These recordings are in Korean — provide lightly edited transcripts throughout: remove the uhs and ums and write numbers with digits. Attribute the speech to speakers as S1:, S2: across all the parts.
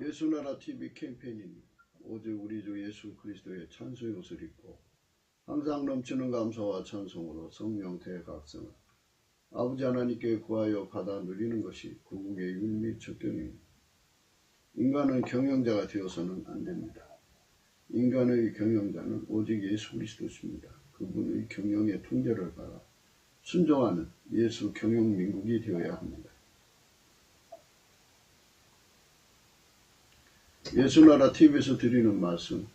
S1: 예수나라 TV 캠페인입니다. 오직 우리 주 예수 그리스도의 찬송의 옷을 입고 항상 넘치는 감사와 찬송으로 성령 대각성을 아버지 하나님께 구하여 받아 누리는 것이 구국의 율 및 적경입니다. 인간은 경영자가 되어서는 안 됩니다. 인간의 경영자는 오직 예수 그리스도십니다. 그분의 경영의 통제를 받아 순종하는 예수 경영민국이 되어야 합니다. 예수나라 TV에서 드리는 말씀,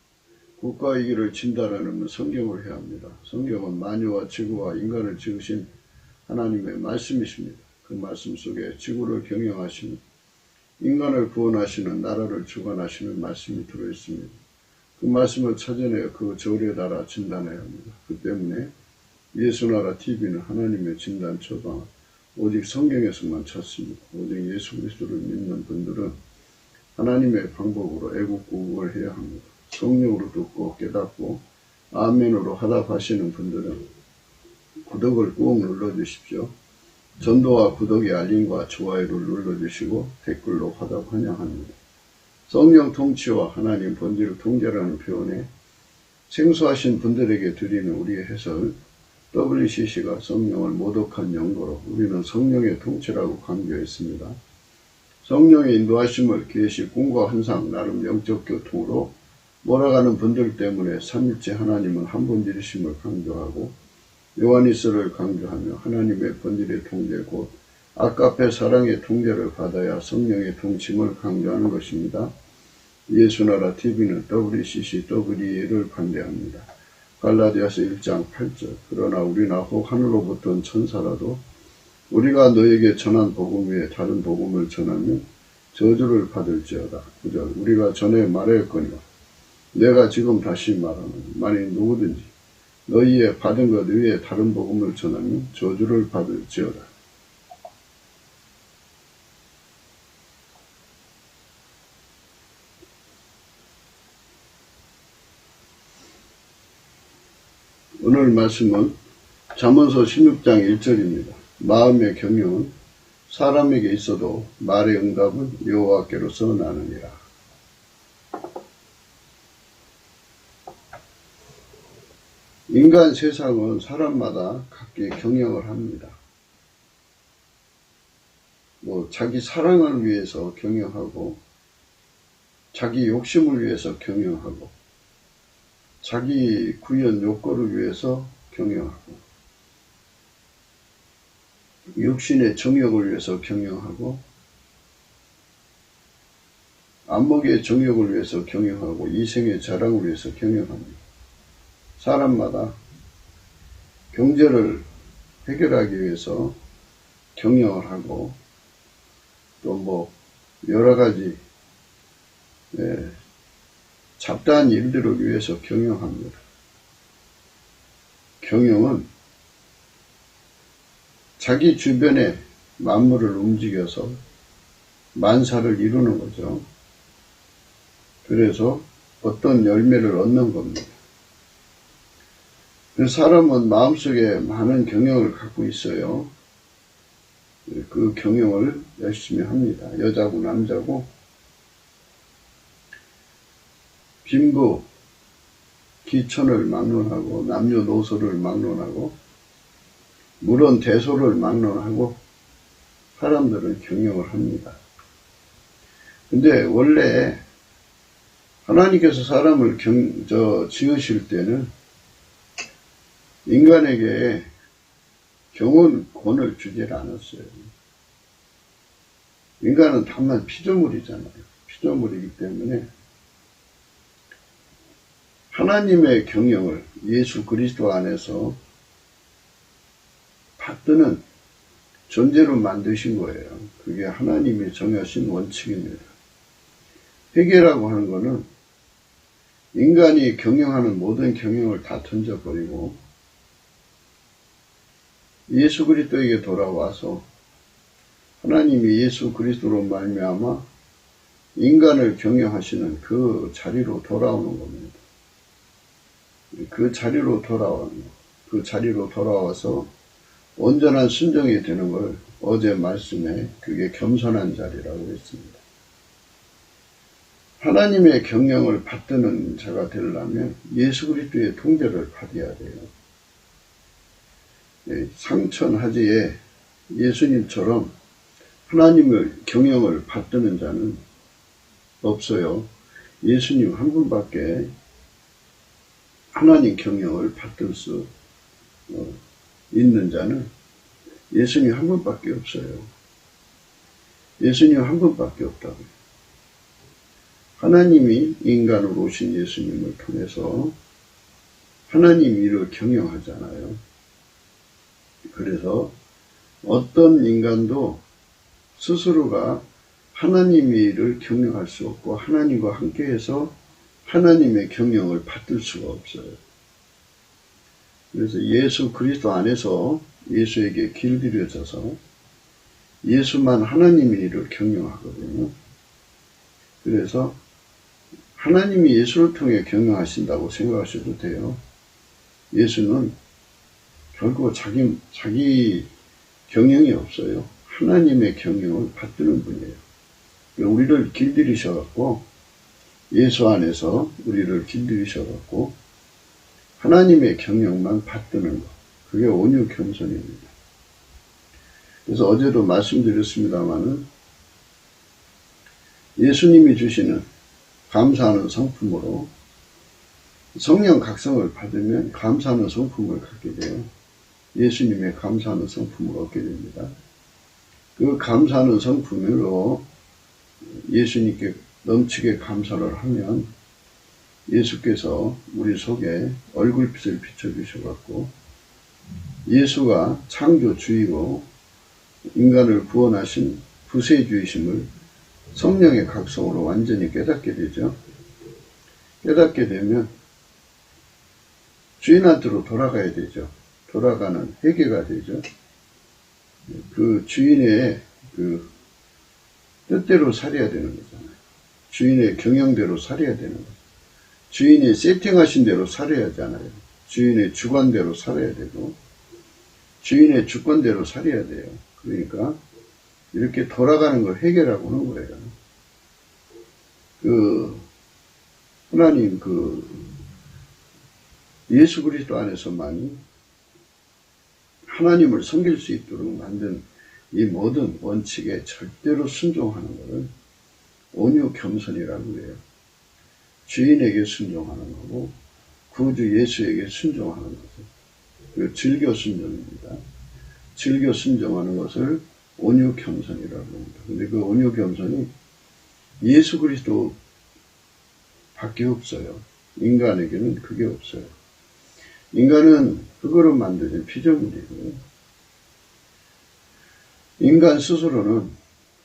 S1: 국가의 길을 진단하는 성경을 해야 합니다. 성경은 만유와 지구와 인간을 지으신 하나님의 말씀이십니다. 그 말씀 속에 지구를 경영하시는, 인간을 구원하시는, 나라를 주관하시는 말씀이 들어있습니다. 그 말씀을 찾아내어 그 절에 따라 진단해야 합니다. 그 때문에 예수나라 TV는 하나님의 진단 처방, 오직 성경에서만 찾습니다. 오직 예수 그리스도를 믿는 분들은 하나님의 방법으로 애국구국을 해야 합니다. 성령으로 듣고 깨닫고 아멘으로 화답하시는 분들은 구독을 꾹 눌러주십시오. 전도와 구독의 알림과 좋아요를 눌러주시고 댓글로 화답 환영합니다. 성령 통치와 하나님 본질 통제라는 표현에 생소하신 분들에게 드리는 우리의 해설, WCC가 성령을 모독한 용도로 우리는 성령의 통치라고 강조했습니다. 성령의 인도하심을 계시, 꿈과 환상, 나름 영적 교통으로 몰아가는 분들 때문에 삼일째 하나님은 한 분이심을 강조하고 요한일서를 강조하며 하나님의 본질의 통제 곧 아까페 사랑의 통제를 받아야 성령의 통침을 강조하는 것입니다. 예수나라 TV는 WCC, WE를 반대합니다. 갈라디아서 1장 8절 그러나 우리나 혹 하늘로부터 온 천사라도 우리가 너에게 전한 복음 외에 다른 복음을 전하면 저주를 받을지어다. 9절 우리가 전에 말하였거니와 내가 지금 다시 말하노니 만일 누구든지 너희의 받은 것 외에 다른 복음을 전하면 저주를 받을지어다. 오늘 말씀은 잠언서 16장 1절입니다. 마음의 경영은 사람에게 있어도 말의 응답은 여호와께로서 나느니라. 인간 세상은 사람마다 각기 경영을 합니다. 자기 사랑을 위해서 경영하고 자기 욕심을 위해서 경영하고 자기 구현 욕구를 위해서 경영하고 육신의 정욕을 위해서 경영하고 안목의 정욕을 위해서 경영하고 이생의 자랑을 위해서 경영합니다. 사람마다 경제를 해결하기 위해서 경영을 하고 또 여러 가지 잡다한 일들을 위해서 경영합니다. 경영은 자기 주변의 만물을 움직여서 만사를 이루는 거죠. 그래서 어떤 열매를 얻는 겁니다. 사람은 마음속에 많은 경영을 갖고 있어요. 그 경영을 열심히 합니다. 여자고 남자고 빈부, 기천을 막론하고 남녀노소를 막론하고 물론 대소를 막론하고 사람들은 경영을 합니다. 근데 원래 하나님께서 사람을 지으실 때는 인간에게 경영권을 주지 않았어요. 인간은 다만 피조물이잖아요. 피조물이기 때문에 하나님의 경영을 예수 그리스도 안에서 받드는 존재로 만드신 거예요. 그게 하나님이 정하신 원칙입니다. 회개라고 하는 거는 인간이 경영하는 모든 경영을 다 던져버리고 예수 그리스도에게 돌아와서 하나님이 예수 그리스도로 말미암아 인간을 경영하시는 그 자리로 돌아오는 겁니다. 그 자리로 돌아와서 온전한 순종이 되는 걸 어제 말씀에 그게 겸손한 자리라고 했습니다. 하나님의 경영을 받드는 자가 되려면 예수 그리스도의 통제를 받아야 돼요. 상천하지에 예수님처럼 하나님의 경영을 받드는 자는 없어요. 예수님 한 분밖에 하나님 경영을 받들 수 있는 자는 예수님 한 분밖에 없어요. 예수님 한 분밖에 없다고요. 하나님이 인간으로 오신 예수님을 통해서 하나님 일을 경영하잖아요. 그래서 어떤 인간도 스스로가 하나님의 일을 경영할 수 없고 하나님과 함께해서 하나님의 경영을 받들 수가 없어요. 그래서 예수 그리스도 안에서 예수에게 길들여져서 예수만 하나님의 일을 경영하거든요. 그래서 하나님이 예수를 통해 경영하신다고 생각하셔도 돼요. 예수는 결국 자기 경영이 없어요. 하나님의 경영을 받드는 분이에요. 우리를 길들이셔갖고 예수 안에서 우리를 길들이셔갖고 하나님의 경영만 받드는 것. 그게 온유 겸손입니다. 그래서 어제도 말씀드렸습니다마는 예수님이 주시는 감사하는 성품으로 성령 각성을 받으면 감사하는 성품을 갖게 돼요. 예수님의 감사하는 성품을 얻게 됩니다. 그 감사하는 성품으로 예수님께 넘치게 감사를 하면 예수께서 우리 속에 얼굴빛을 비춰주셔갖고 예수가 창조주이고 인간을 구원하신 구세주이심을 성령의 각성으로 완전히 깨닫게 되죠. 깨닫게 되면 주인한테로 돌아가야 되죠. 돌아가는 회개가 되죠. 그 주인의 그 뜻대로 살아야 되는 거잖아요. 주인의 경영대로 살아야 되는 거죠. 주인이 세팅하신 대로 살아야 하잖아요. 주인의 주관대로 살아야 되고 주인의 주권대로 살아야 돼요. 그러니까 이렇게 돌아가는 걸 회개라고 하는 거예요. 하나님 예수 그리스도 안에서만이 하나님을 섬길 수 있도록 만든 이 모든 원칙에 절대로 순종하는 것을 온유 겸손이라고 해요. 주인에게 순종하는 거고 구주 예수에게 순종하는 것을 즐겨 순종입니다. 즐겨 순종하는 것을 온유 겸손이라고 합니다. 근데 그 온유 겸손이 예수 그리스도 밖에 없어요. 인간에게는 그게 없어요. 인간은 흙으로 만들어진 피조물이고요. 인간 스스로는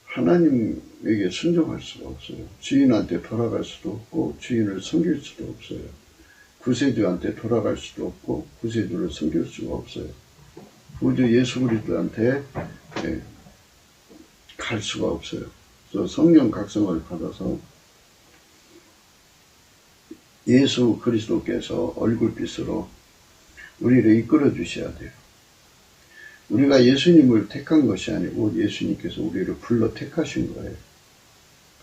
S1: 하나님에게 순종할 수가 없어요. 주인한테 돌아갈 수도 없고 주인을 섬길 수도 없어요. 구세주한테 돌아갈 수도 없고 구세주를 섬길 수가 없어요. 구주 예수 그리스도한테 갈 수가 없어요. 그래서 성령 각성을 받아서 예수 그리스도께서 얼굴빛으로 우리를 이끌어 주셔야 돼요. 우리가 예수님을 택한 것이 아니고 예수님께서 우리를 불러 택하신 거예요.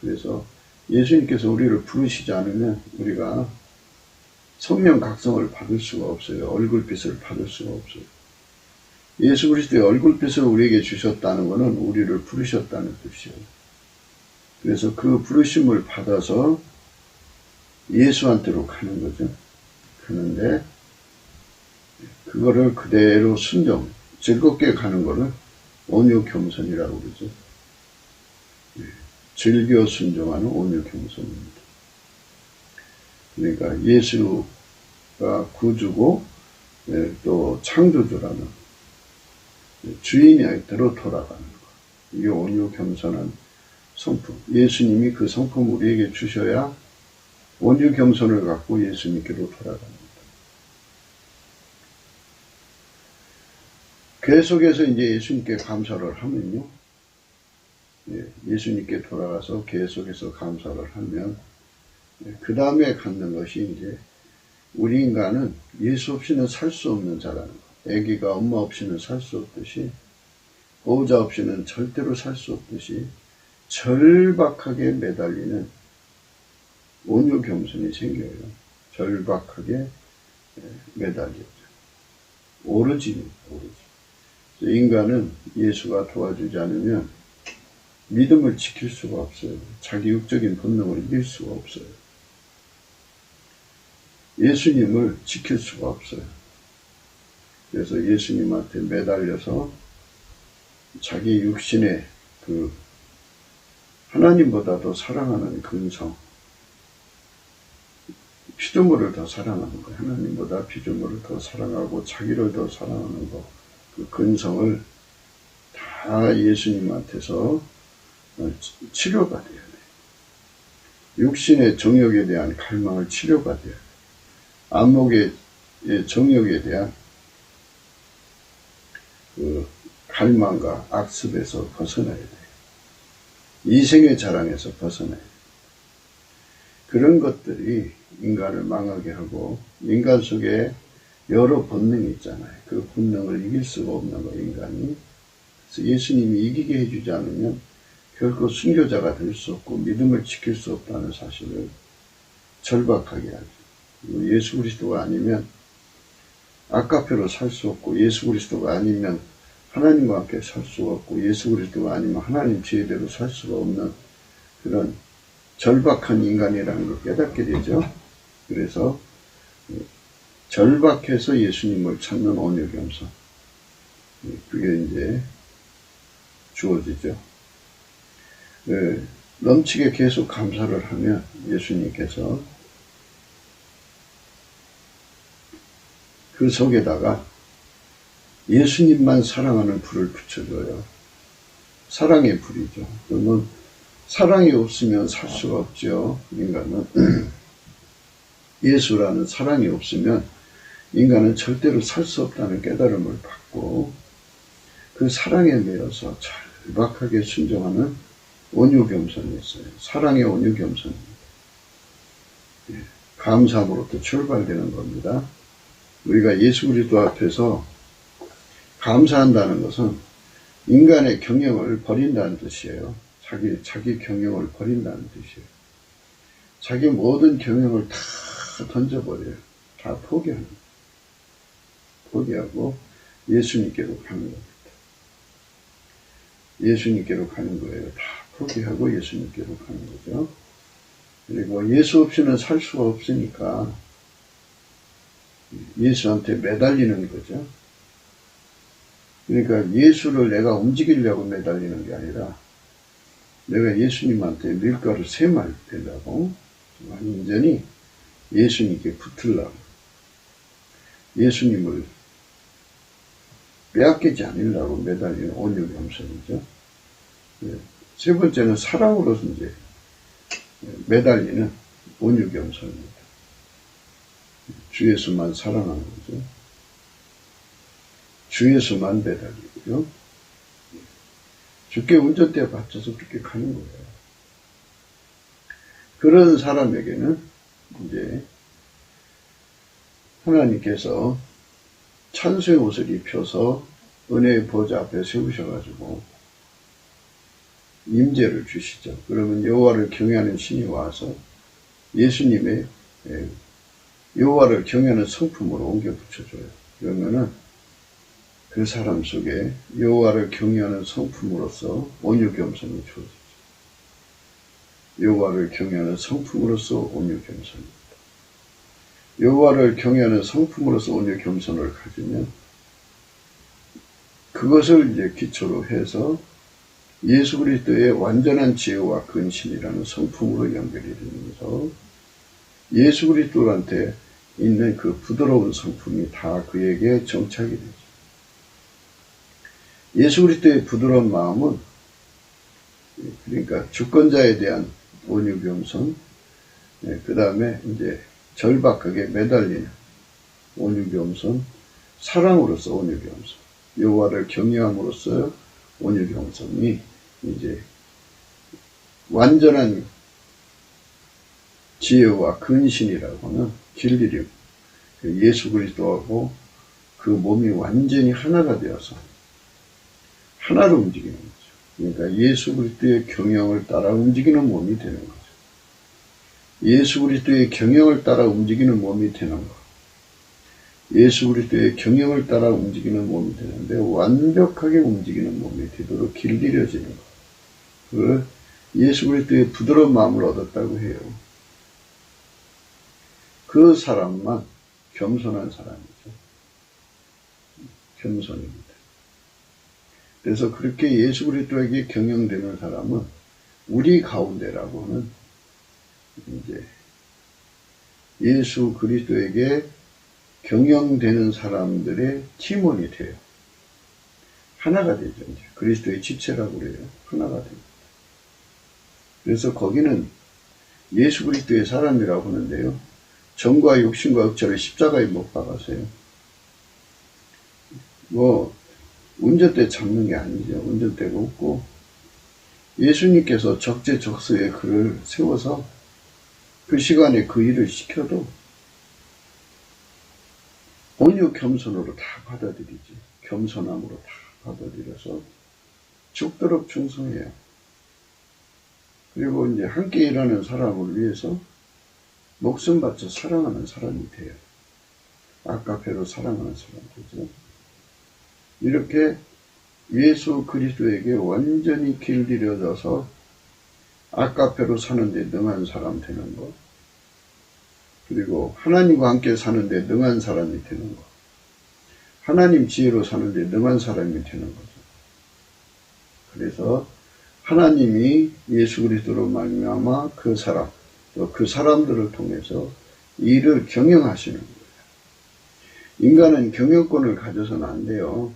S1: 그래서 예수님께서 우리를 부르시지 않으면 우리가 성령 각성을 받을 수가 없어요. 얼굴빛을 받을 수가 없어요. 예수 그리스도의 얼굴빛을 우리에게 주셨다는 것은 우리를 부르셨다는 뜻이에요. 그래서 그 부르심을 받아서 예수한테로 가는 거죠. 그런데 그거를 그대로 순종, 즐겁게 가는 거를 온유 겸손이라고 그러죠. 즐겨 순종하는 온유 겸손입니다. 그러니까 예수가 구주고 또 창조주라는 주인한테로 돌아가는 것. 이게 온유 겸손한 성품. 예수님이 그 성품을 우리에게 주셔야 온유 겸손을 갖고 예수님께로 돌아갑니다. 계속해서 이제 예수님께 감사를 하면요. 예수님께 돌아가서 계속해서 감사를 하면 그 다음에 갖는 것이 이제 우리 인간은 예수 없이는 살 수 없는 자라는 것. 아기가 엄마 없이는 살 수 없듯이 보호자 없이는 절대로 살 수 없듯이 절박하게 매달리는 온유 겸손이 생겨요. 절박하게 매달리죠. 오르지. 인간은 예수가 도와주지 않으면 믿음을 지킬 수가 없어요. 자기 육적인 본능을 이길 수가 없어요. 예수님을 지킬 수가 없어요. 그래서 예수님한테 매달려서 자기 육신의 그 하나님보다 더 사랑하는 근성, 피조물을 더 사랑하는 거예요. 하나님보다 피조물을 더 사랑하고 자기를 더 사랑하는 거, 그 근성을 다 예수님한테서 치료받아야 돼요. 육신의 정욕에 대한 갈망을 치료받아야 돼요. 안목의 정욕에 대한 그 갈망과 악습에서 벗어나야 돼요. 이생의 자랑에서 벗어나야 돼요. 그런 것들이 인간을 망하게 하고, 인간 속에 여러 본능이 있잖아요. 그 본능을 이길 수가 없는 거, 인간이. 그래서 예수님이 이기게 해주지 않으면 결코 순교자가 될 수 없고 믿음을 지킬 수 없다는 사실을 절박하게 하죠. 예수 그리스도가 아니면 아카페로 살 수 없고, 예수 그리스도가 아니면 하나님과 함께 살 수가 없고, 예수 그리스도가 아니면 하나님 지혜대로 살 수가 없는 그런 절박한 인간이라는 걸 깨닫게 되죠. 그래서 절박해서 예수님을 찾는 온유 겸손, 그게 이제 주어지죠. 넘치게 계속 감사를 하면 예수님께서 그 속에다가 예수님만 사랑하는 불을 붙여줘요. 사랑의 불이죠. 그러면 사랑이 없으면 살 수가 없죠. 인간은 예수라는 사랑이 없으면 인간은 절대로 살 수 없다는 깨달음을 받고, 그 사랑에 매여서 절박하게 순종하는 온유 겸손이 있어요. 사랑의 온유 겸손입니다. 감사함으로부터 출발되는 겁니다. 우리가 예수 그리스도 앞에서 감사한다는 것은 인간의 경영을 버린다는 뜻이에요. 자기 경영을 버린다는 뜻이에요. 자기 모든 경영을 다 던져버려요. 다 포기하는 거예요. 포기하고 예수님께로 가는 겁니다. 예수님께로 가는 거예요. 다 포기하고 예수님께로 가는 거죠. 그리고 예수 없이는 살 수가 없으니까 예수한테 매달리는 거죠. 그러니까 예수를 내가 움직이려고 매달리는 게 아니라 내가 예수님한테 밀가루 3마리 되려고 완전히 예수님께 붙으려고, 예수님을 빼앗기지 않으려고 매달리는 온유 겸손이죠. 세 번째는 사랑으로서 이제 매달리는 온유 겸손입니다. 주 예수만 사랑하는 거죠. 주 예수만 매달리고요. 주께 운전대에 받쳐서 그렇게 가는 거예요. 그런 사람에게는 이제 하나님께서 찬수의 옷을 입혀서 은혜의 보좌 앞에 세우셔가지고 임재를 주시죠. 그러면 여호와를 경외하는 신이 와서 예수님의 여호와를 경외하는 성품으로 옮겨 붙여줘요. 그러면은 그 사람 속에 여호와를 경외하는 성품으로서 온유 겸손이 주어지죠. 여호와를 경외하는 성품으로서 온유 겸손입니다. 여호와를 경외하는 성품으로서 온유 겸손을 가지면 그것을 이제 기초로 해서 예수 그리스도의 완전한 지혜와 근신이라는 성품으로 연결이 되면서 예수 그리스도한테 있는 그 부드러운 성품이 다 그에게 정착이 되죠. 예수 그리스도의 부드러운 마음은, 그러니까 주권자에 대한 온유 겸손, 그 다음에 이제 절박하게 매달리는 온유 겸손, 사랑으로서 온유 겸손, 여호와를 경외함으로써 온유 겸손이 이제 완전한 지혜와 근신이라고 하는 진리력, 예수 그리스도하고 그 몸이 완전히 하나가 되어서 하나로 움직이는 거죠. 그러니까 예수 그리스도의 경영을 따라 움직이는 몸이 되는 거죠. 예수 그리스도의 경영을 따라 움직이는 몸이 되는 것. 예수 그리스도의 경영을 따라 움직이는 몸이 되는데 완벽하게 움직이는 몸이 되도록 길들여지는 것. 그걸 예수 그리스도의 부드러운 마음을 얻었다고 해요. 그 사람만 겸손한 사람이죠. 겸손입니다. 그래서 그렇게 예수 그리스도에게 경영되는 사람은 우리 가운데라고는 이제 예수 그리스도에게 경영되는 사람들의 팀원이 돼요. 하나가 되죠. 이제 그리스도의 지체라고 그래요. 하나가 됩니다. 그래서 거기는 예수 그리스도의 사람이라고 하는데요. 정과 욕심과 억제를 십자가에 못 박았어요. 운전대 잡는 게 아니죠. 운전대가 없고 예수님께서 적재적소에 그를 세워서 그 시간에 그 일을 시켜도 온유 겸손으로 다 받아들이지. 겸손함으로 다 받아들여서 죽도록 충성해요. 그리고 이제 함께 일하는 사람을 위해서 목숨 바쳐 사랑하는 사람이 돼요. 아까페로 사랑하는 사람 되죠. 이렇게 예수 그리스도에게 완전히 길들여져서 아까페로 사는데 능한 사람 되는 것. 그리고 하나님과 함께 사는데 능한 사람이 되는 것. 하나님 지혜로 사는데 능한 사람이 되는 거죠. 그래서 하나님이 예수 그리스도로 말미암아 그 사람, 또 그 사람들을 통해서 일을 경영하시는 거예요. 인간은 경영권을 가져서는 안 돼요.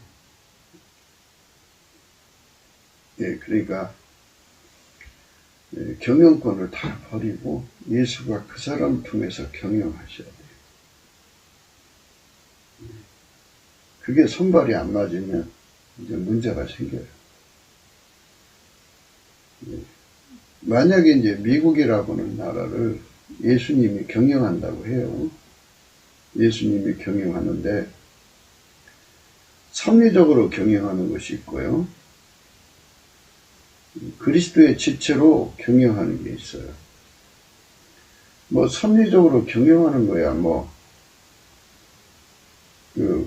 S1: 그러니까 경영권을 다 버리고 예수가 그 사람을 통해서 경영하셔야 돼요. 그게 손발이 안 맞으면 이제 문제가 생겨요. 만약에 이제 미국이라고는 나라를 예수님이 경영한다고 해요. 예수님이 경영하는데 섭리적으로 경영하는 것이 있고요. 그리스도의 지체로 경영하는 게 있어요. 섭리적으로 경영하는 거야,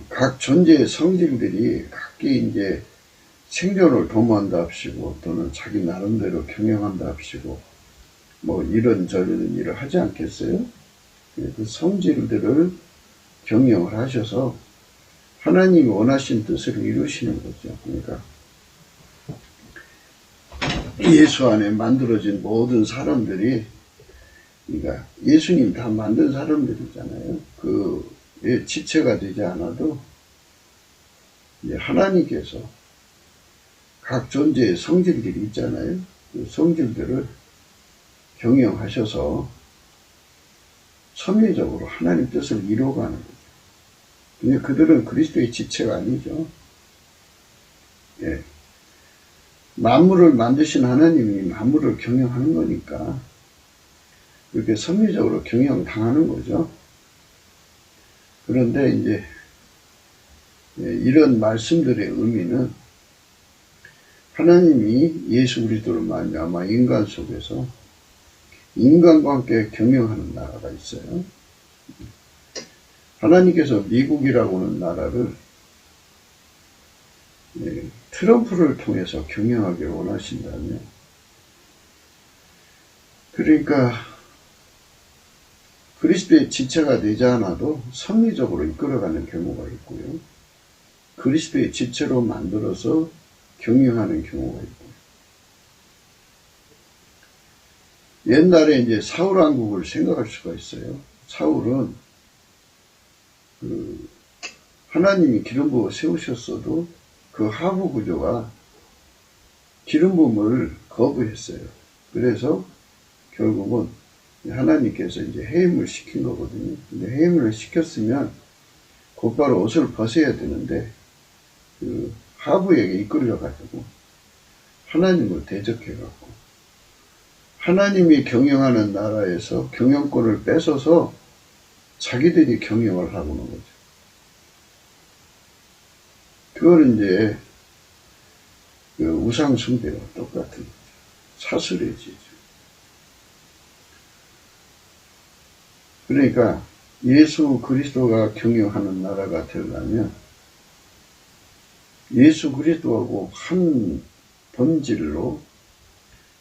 S1: 각 존재의 성질들이 각기 이제 생존을 도모한다 합시고, 또는 자기 나름대로 경영한다 합시고, 이런저런 일을 하지 않겠어요? 그 성질들을 경영을 하셔서 하나님이 원하신 뜻을 이루시는 거죠. 그러니까 예수 안에 만들어진 모든 사람들이, 그러니까 예수님 다 만든 사람들이잖아요. 그의 지체가 되지 않아도 이제 하나님께서 각 존재의 성질들이 있잖아요. 그 성질들을 경영하셔서 섭리적으로 하나님 뜻을 이루어가는 거죠. 근데 그들은 그리스도의 지체가 아니죠. 만물을 만드신 하나님이 만물을 경영하는 거니까 그렇게 섭리적으로 경영당하는 거죠. 그런데 이제 이런 말씀들의 의미는 하나님이 예수 그리스도를 말미암아 인간 속에서 인간과 함께 경영하는 나라가 있어요. 하나님께서 미국이라고 하는 나라를 트럼프를 통해서 경영하기를 원하신다면, 그러니까 그리스도의 지체가 되지 않아도 섭리적으로 이끌어가는 경우가 있고요. 그리스도의 지체로 만들어서 경영하는 경우가 있고요. 옛날에 이제 사울 왕국을 생각할 수가 있어요. 사울은 하나님이 기름 부어 세우셨어도 그 하부 구조가 기름 부음을 거부했어요. 그래서 결국은 하나님께서 이제 해임을 시킨 거거든요. 근데 해임을 시켰으면 곧바로 옷을 벗어야 되는데 그 하부에게 이끌려가지고 하나님을 대적해갖고 하나님이 경영하는 나라에서 경영권을 뺏어서 자기들이 경영을 하고는 거죠. 그거는 이제 그 우상숭배와 똑같은 거죠. 사슬해지죠. 그러니까 예수 그리스도가 경영하는 나라가 되려면 예수 그리스도하고 한 본질로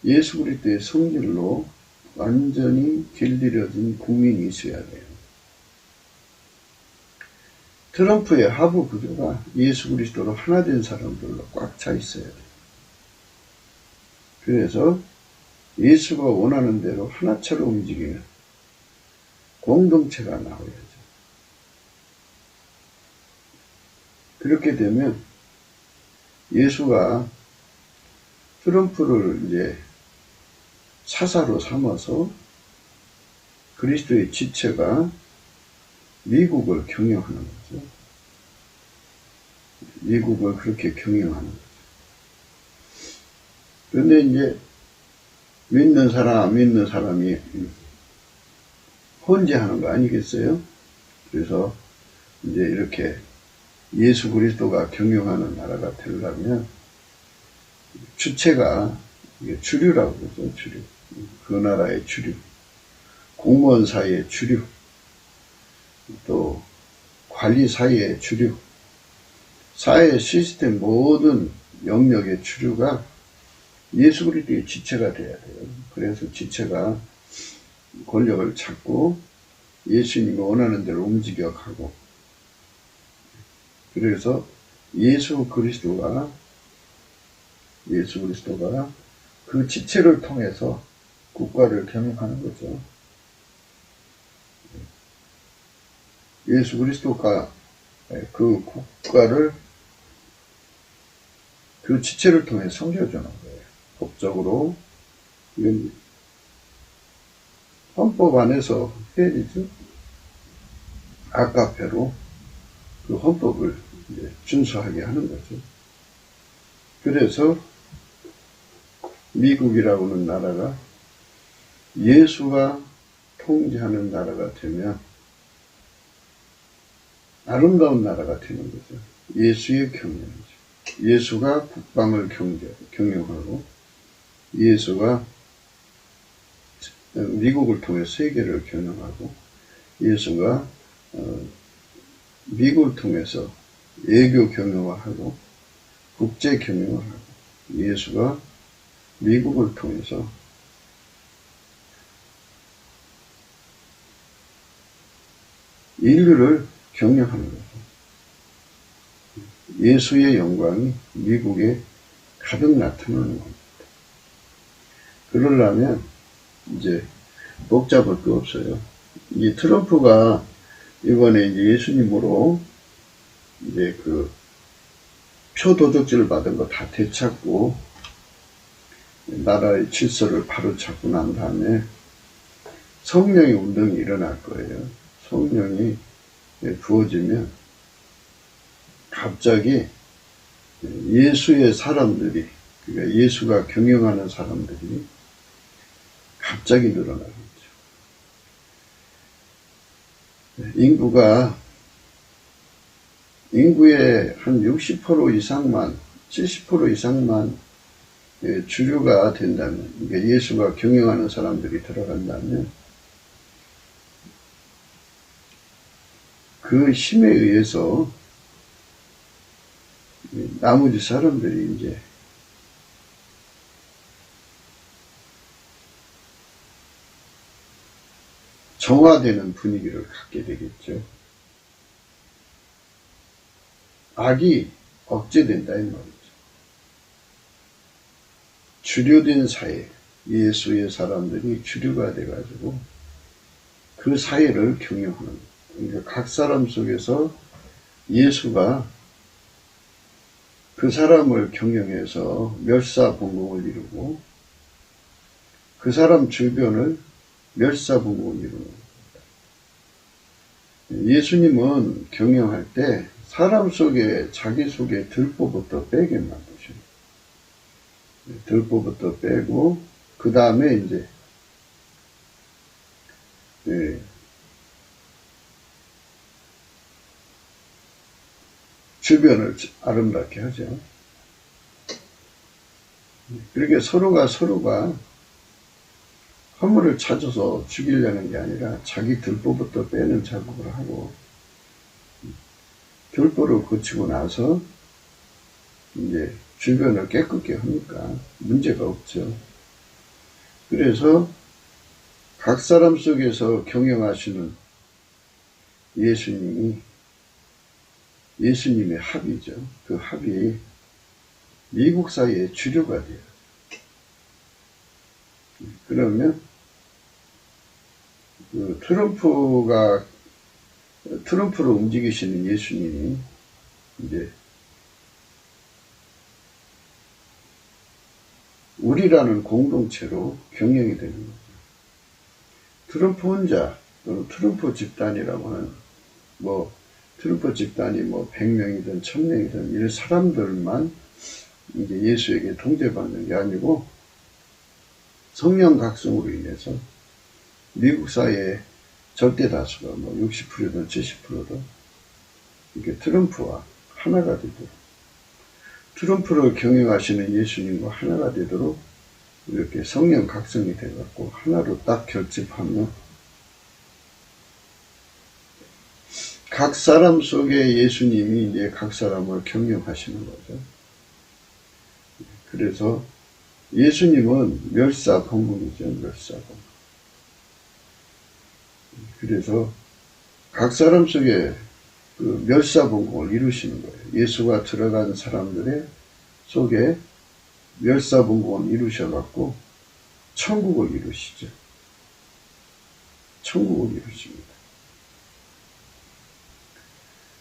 S1: 예수 그리스도의 성질로 완전히 길들여진 국민이 있어야 돼요. 트럼프의 하부 구조가 예수 그리스도로 하나 된 사람들로 꽉 차 있어야 돼요. 그래서 예수가 원하는 대로 하나처럼 움직이는 공동체가 나와야죠. 그렇게 되면 예수가 트럼프를 이제 사사로 삼아서 그리스도의 지체가 미국을 경영하는 거죠. 미국을 그렇게 경영하는 거죠. 그런데 이제 믿는 사람, 안 믿는 사람이 혼재하는 거 아니겠어요? 그래서 이제 이렇게 예수 그리스도가 경영하는 나라가 되려면 주체가 주류라고 그러죠. 주류. 그 나라의 주류. 공무원 사이의 주류. 또 관리 사이의 주류. 사회 시스템 모든 영역의 주류가 예수 그리스도의 지체가 돼야 돼요. 그래서 지체가 권력을 찾고 예수님이 원하는 대로 움직여 가고, 그래서 예수 그리스도가 그 지체를 통해서 국가를 경영하는 거죠. 예수 그리스도가 그 국가를 그 지체를 통해 섬겨주는 거예요. 법적으로. 이건 헌법 안에서 해야 되죠. 아카페로 그 헌법을 이제 준수하게 하는 거죠. 그래서 미국이라고 하는 나라가 예수가 통제하는 나라가 되면 아름다운 나라가 되는 거죠. 예수의 경영이죠. 예수가 국방을 경영하고 예수가 미국을 통해 세계를 경영하고 예수가 미국을 통해서 외교 경영하고 국제 경영을 하고 예수가 미국을 통해서 인류를 경영하는 거죠. 예수의 영광이 미국에 가득 나타나는 겁니다. 그러려면 이제 복잡할 거 없어요. 이 트럼프가 이번에 이제 예수님으로 이제 그 표도적질을 받은 거 다 되찾고 나라의 질서를 바로 잡고 난 다음에 성령의 운동이 일어날 거예요. 성령이 부어지면 갑자기 예수의 사람들이, 그러니까 예수가 경영하는 사람들이 갑자기 늘어나겠죠. 인구의 한 60% 이상만, 70% 이상만 주류가 된다면, 그러니까 예수가 경영하는 사람들이 들어간다면 그 힘에 의해서 나머지 사람들이 이제 정화되는 분위기를 갖게 되겠죠. 악이 억제된다 이 말이죠. 주류된 사회, 예수의 사람들이 주류가 돼가지고 그 사회를 경영하는 거예요. 그러니까 각 사람 속에서 예수가 그 사람을 경영해서 멸사분공을 이루고 그 사람 주변을 멸사분공을 이루는 겁니다. 예수님은 경영할 때 사람 속에, 자기 속에 들보부터 빼게 만드셔요. 들보부터 빼고 그 다음에 이제 주변을 아름답게 하죠. 그렇게 서로가 허물을 찾아서 죽이려는 게 아니라 자기 들보부터 빼는 작업을 하고, 들보를 고치고 나서 이제 주변을 깨끗게 하니까 문제가 없죠. 그래서 각 사람 속에서 경영하시는 예수님의 합이죠. 그 합이 미국 사회의 주류가 돼요. 그러면 그 트럼프를 움직이시는 예수님이 이제 우리라는 공동체로 경영이 되는 거죠. 트럼프 혼자 또는 트럼프 집단이라고 하는 트럼프 집단이 100명이든 1000명이든 이런 사람들만 이제 예수에게 통제받는 게 아니고 성령 각성으로 인해서 미국 사회의 절대 다수가 60%든 70%든 이게 트럼프와 하나가 되도록, 트럼프를 경영하시는 예수님과 하나가 되도록 이렇게 성령 각성이 돼갖고 하나로 딱 결집하면 각 사람 속에 예수님이 이제 각 사람을 경영하시는 거죠. 그래서 예수님은 멸사범궁이죠. 멸사범궁. 그래서 각 사람 속에 그 멸사범궁을 이루시는 거예요. 예수가 들어간 사람들의 속에 멸사범궁을 이루셔갖고 천국을 이루시죠. 천국을 이루십니다.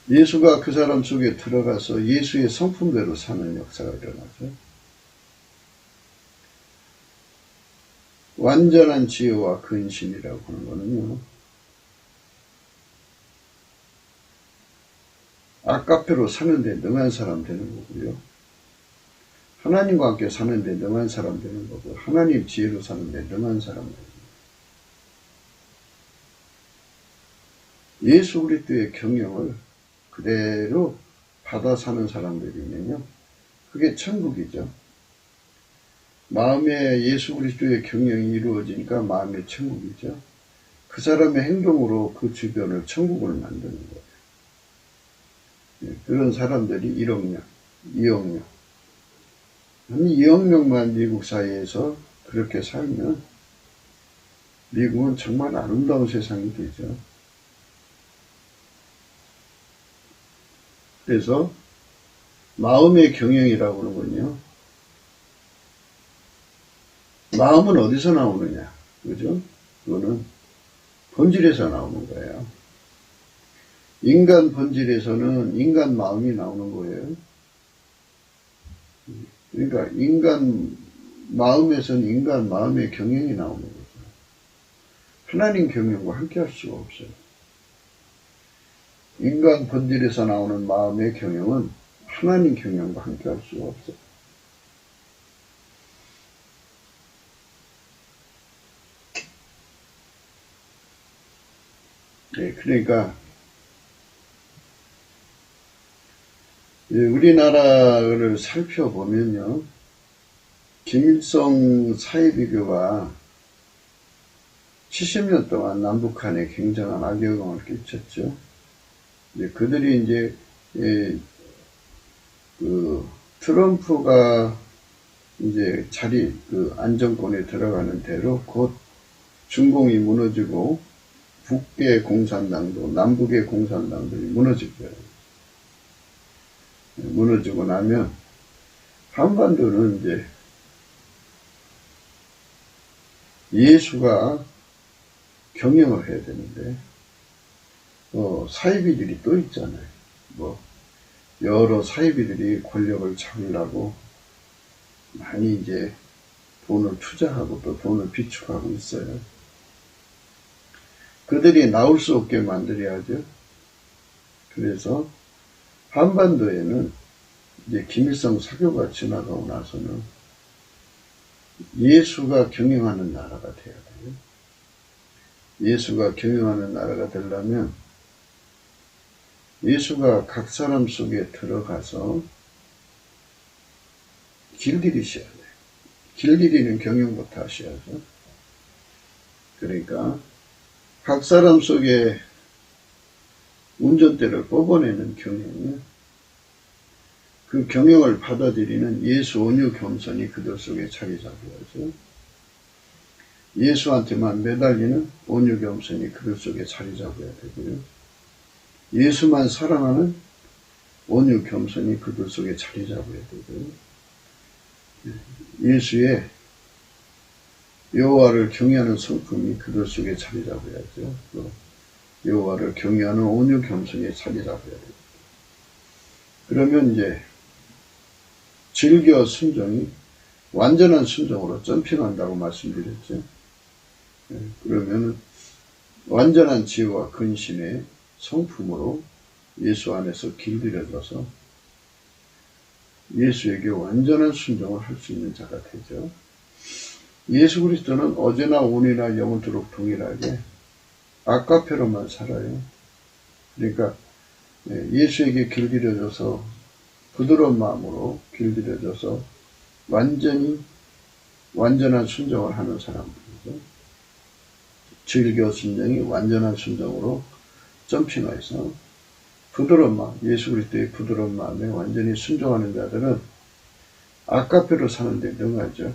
S1: 예수가 그 사람 속에 들어가서 예수의 성품대로 사는 역사가 일어나죠. 완전한 지혜와 근신이라고 하는 거는요, 아카페로 사는데 능한 사람 되는 거고요. 하나님과 함께 사는데 능한 사람 되는 거고, 하나님 지혜로 사는데 능한 사람 되는 거고. 예수 그리스도의 경영을 그대로 받아 사는 사람들이면요, 그게 천국이죠. 마음에 예수 그리스도의 경영이 이루어지니까 마음의 천국이죠. 그 사람의 행동으로 그 주변을 천국을 만드는 거예요. 그런 사람들이 1억 명, 2억 명, 한 2억 명만 미국 사회에서 그렇게 살면 미국은 정말 아름다운 세상이 되죠. 그래서 마음의 경영이라고 하는 건요, 마음은 어디서 나오느냐, 그죠? 그거는 본질에서 나오는 거예요. 인간 본질에서는 인간 마음이 나오는 거예요. 그러니까 인간 마음에서는 인간 마음의 경영이 나오는 거죠. 하나님 경영과 함께 할 수가 없어요. 인간 본질에서 나오는 마음의 경영은 하나님 경영과 함께 할 수가 없어요. 네, 그러니까 우리나라를 살펴보면요, 김일성 사회비교가 70년 동안 남북한에 굉장한 악영향을 끼쳤죠. 그들이 이제 트럼프가 이제 안정권에 들어가는 대로 곧 중공이 무너지고 북의 공산당도 남북의 공산당들이 무너질 거예요. 무너지고 나면 한반도는 이제 예수가 경영을 해야 되는데 사이비들이 또 있잖아요. 여러 사이비들이 권력을 잡으려고 많이 이제 돈을 투자하고 또 돈을 비축하고 있어요. 그들이 나올 수 없게 만들어야죠. 그래서 한반도에는 이제 김일성 사교가 지나가고 나서는 예수가 경영하는 나라가 돼야 돼요. 예수가 경영하는 나라가 되려면 예수가 각 사람 속에 들어가서 길들이셔야 돼요. 길들이는 경영부터 하셔야죠. 그러니까 각 사람 속에 운전대를 뽑아내는 경영이요. 그 경영을 받아들이는 예수 온유 겸손이 그들 속에 자리 잡아야죠. 예수한테만 매달리는 온유 겸손이 그들 속에 자리 잡아야 되고요. 예수만 사랑하는 온유 겸손이 그들 속에 자리 잡아야 되고요. 예수의 여호와를 경외하는 성품이 그들 속에 자리 잡아야죠. 또 여호와를 경외하는 온유 겸손이 자리 잡아야 돼요. 그러면 이제 즐겨 순종이 완전한 순종으로 점핑한다고 말씀드렸죠. 그러면 완전한 지혜와 근신의 성품으로 예수 안에서 길들여져서 예수에게 완전한 순종을 할 수 있는 자가 되죠. 예수 그리스도는 어제나 오늘이나 영원토록 동일하게 아까페로만 살아요. 그러니까 예수에게 길들여져서 부드러운 마음으로 길들여져서 완전한 순종을 하는 사람들이죠. 즐겨 순종이 완전한 순종으로 점핑해서 부드러운 마음, 예수 그리스도의 부드러운 마음에 완전히 순종하는 자들은 아까페로 사는데 능하죠.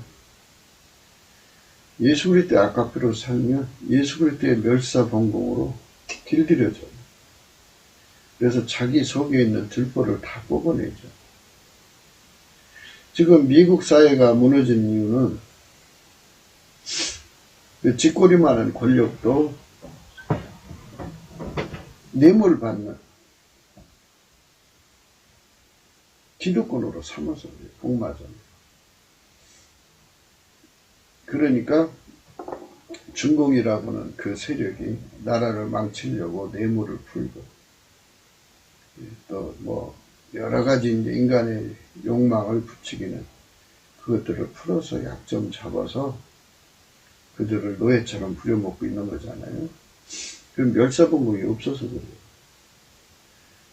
S1: 예수 그리스도의 아까페로 살면 예수 그리스도의 멸사범공으로 길들여져요. 그래서 자기 속에 있는 들보를 다 뽑아내죠. 지금 미국 사회가 무너진 이유는 그 쥐꼬리 많은 권력도 뇌물 받는 기득권으로 삼아서 복맞아. 그러니까 중공이라고는 그 세력이 나라를 망치려고 뇌물을 풀고 또 뭐 여러 가지 이제 인간의 욕망을 부추기는 그것들을 풀어서 약점 잡아서 그들을 노예처럼 부려먹고 있는 거잖아요. 그럼 멸사봉공이 없어서 그래요.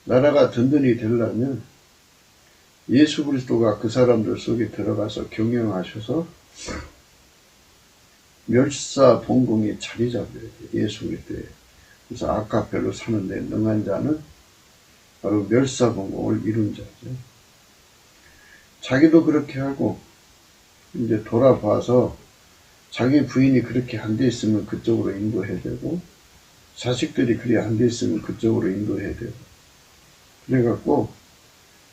S1: 나라가 든든히 되려면 예수 그리스도가 그 사람들 속에 들어가서 경영하셔서 멸사봉공이 자리 잡아야 돼요. 예수 그리스도에. 그래서 아까펠로 사는데 능한 자는 바로 멸사봉공을 이룬 자죠. 자기도 그렇게 하고 이제 돌아봐서 자기 부인이 그렇게 안 돼 있으면 그쪽으로 인도해야 되고 자식들이 그리 안 돼 있으면 그쪽으로 인도해야 되고 그래갖고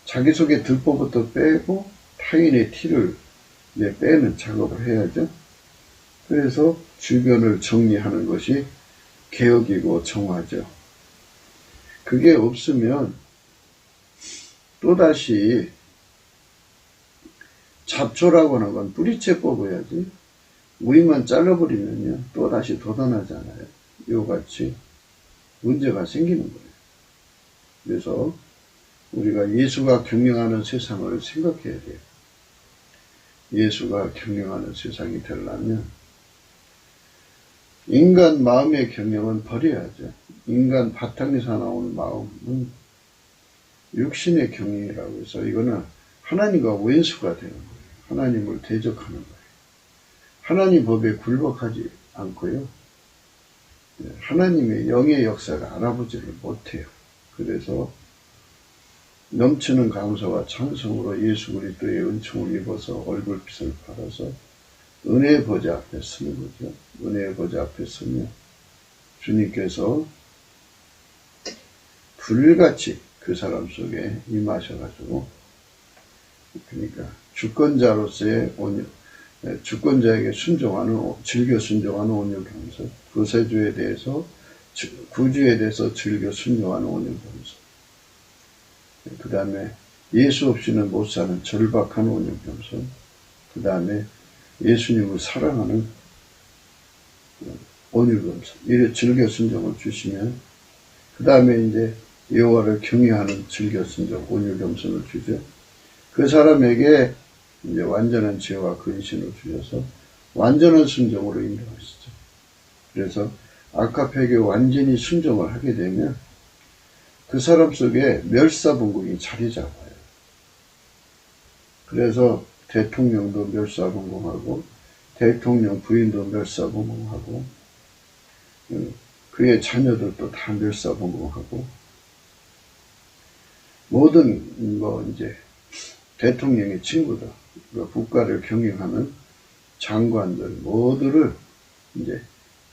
S1: 자기 속에 들보부터 빼고 타인의 티를 이제 빼는 작업을 해야죠. 그래서 주변을 정리하는 것이 개혁이고 정화죠. 그게 없으면 또다시 잡초라고 하는 건 뿌리채 뽑아야지 우리만 잘라버리면요 또다시 돋아나잖아요. 이같이 문제가 생기는 거예요. 그래서 우리가 예수가 경영하는 세상을 생각해야 돼요. 예수가 경영하는 세상이 되려면 인간 마음의 경영은 버려야죠. 인간 바탕에서 나오는 마음은 육신의 경영이라고 해서 이거는 하나님과 원수가 되는 거예요. 하나님을 대적하는 거예요. 하나님 법에 굴복하지 않고요. 하나님의 영의 역사를 알아보지를 못해요. 그래서 넘치는 감사와 찬송으로 예수 그리스도의 은총을 입어서 얼굴빛을 팔아서 은혜의 보좌 앞에 서는 거죠. 은혜의 보좌 앞에 서면 주님께서 불같이 그 사람 속에 임하셔가지고 그러니까 주권자로서의 온유, 주권자에게 순종하는 즐겨 순종하는 온유 겸손, 구세주에 대해서 구주에 대해서 즐겨 순종하는 온유 겸손. 그 다음에 예수 없이는 못 사는 절박한 온유 겸손. 그 다음에 예수님을 사랑하는 온유 겸손. 이래 즐겨 순종을 주시면 그 다음에 이제 여호와를 경외하는 즐겨 순종 온유 겸손을 주죠. 그 사람에게 이제 완전한 지혜와 근신을 주셔서 완전한 순종으로 인도하시죠. 그래서 아카페에게 완전히 순종을 하게 되면 그 사람 속에 멸사분국이 자리 잡아요. 그래서 대통령도 멸사분국하고 대통령 부인도 멸사분국하고 그의 자녀들도 다 멸사봉공하고 모든 이제 대통령의 친구들, 국가를 경영하는 장관들 모두를 이제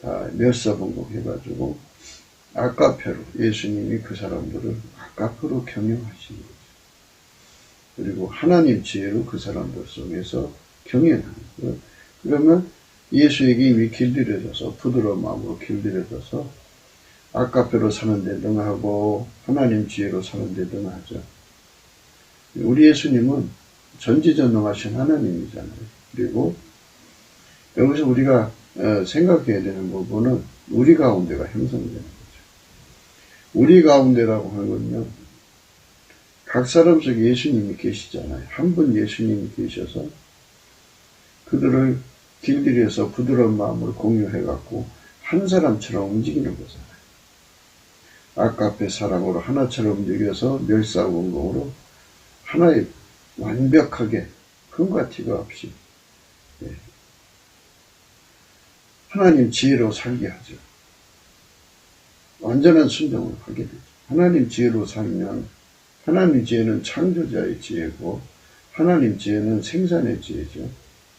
S1: 다 멸사봉공해가지고 아까페로 예수님이 그 사람들을 아까페로 경영하시는 거죠. 그리고 하나님 지혜로 그 사람들 속에서 경영하는 거예요. 그러면 예수에게 이미 길들여져서 부드러운 마음으로 길들여져서 아까페로 사는 데 능하고 하나님 지혜로 사는 데 능하죠. 우리 예수님은 전지전능하신 하나님이잖아요. 그리고 여기서 우리가 생각해야 되는 부분은 우리 가운데가 형성되는 거죠. 우리 가운데라고 하는 건요, 각 사람 속에 예수님이 계시잖아요. 한 분 예수님이 계셔서 그들을 길들여서 부드러운 마음으로 공유해갖고 한 사람처럼 움직이는 거잖아요. 아까페 사랑으로 하나처럼 움직여서 멸사원공으로 하나의 완벽하게 흠과 티가 없이 하나님 지혜로 살게 하죠. 완전한 순종을 하게 되죠. 하나님 지혜로 살면 하나님 지혜는 창조자의 지혜고 하나님 지혜는 생산의 지혜죠.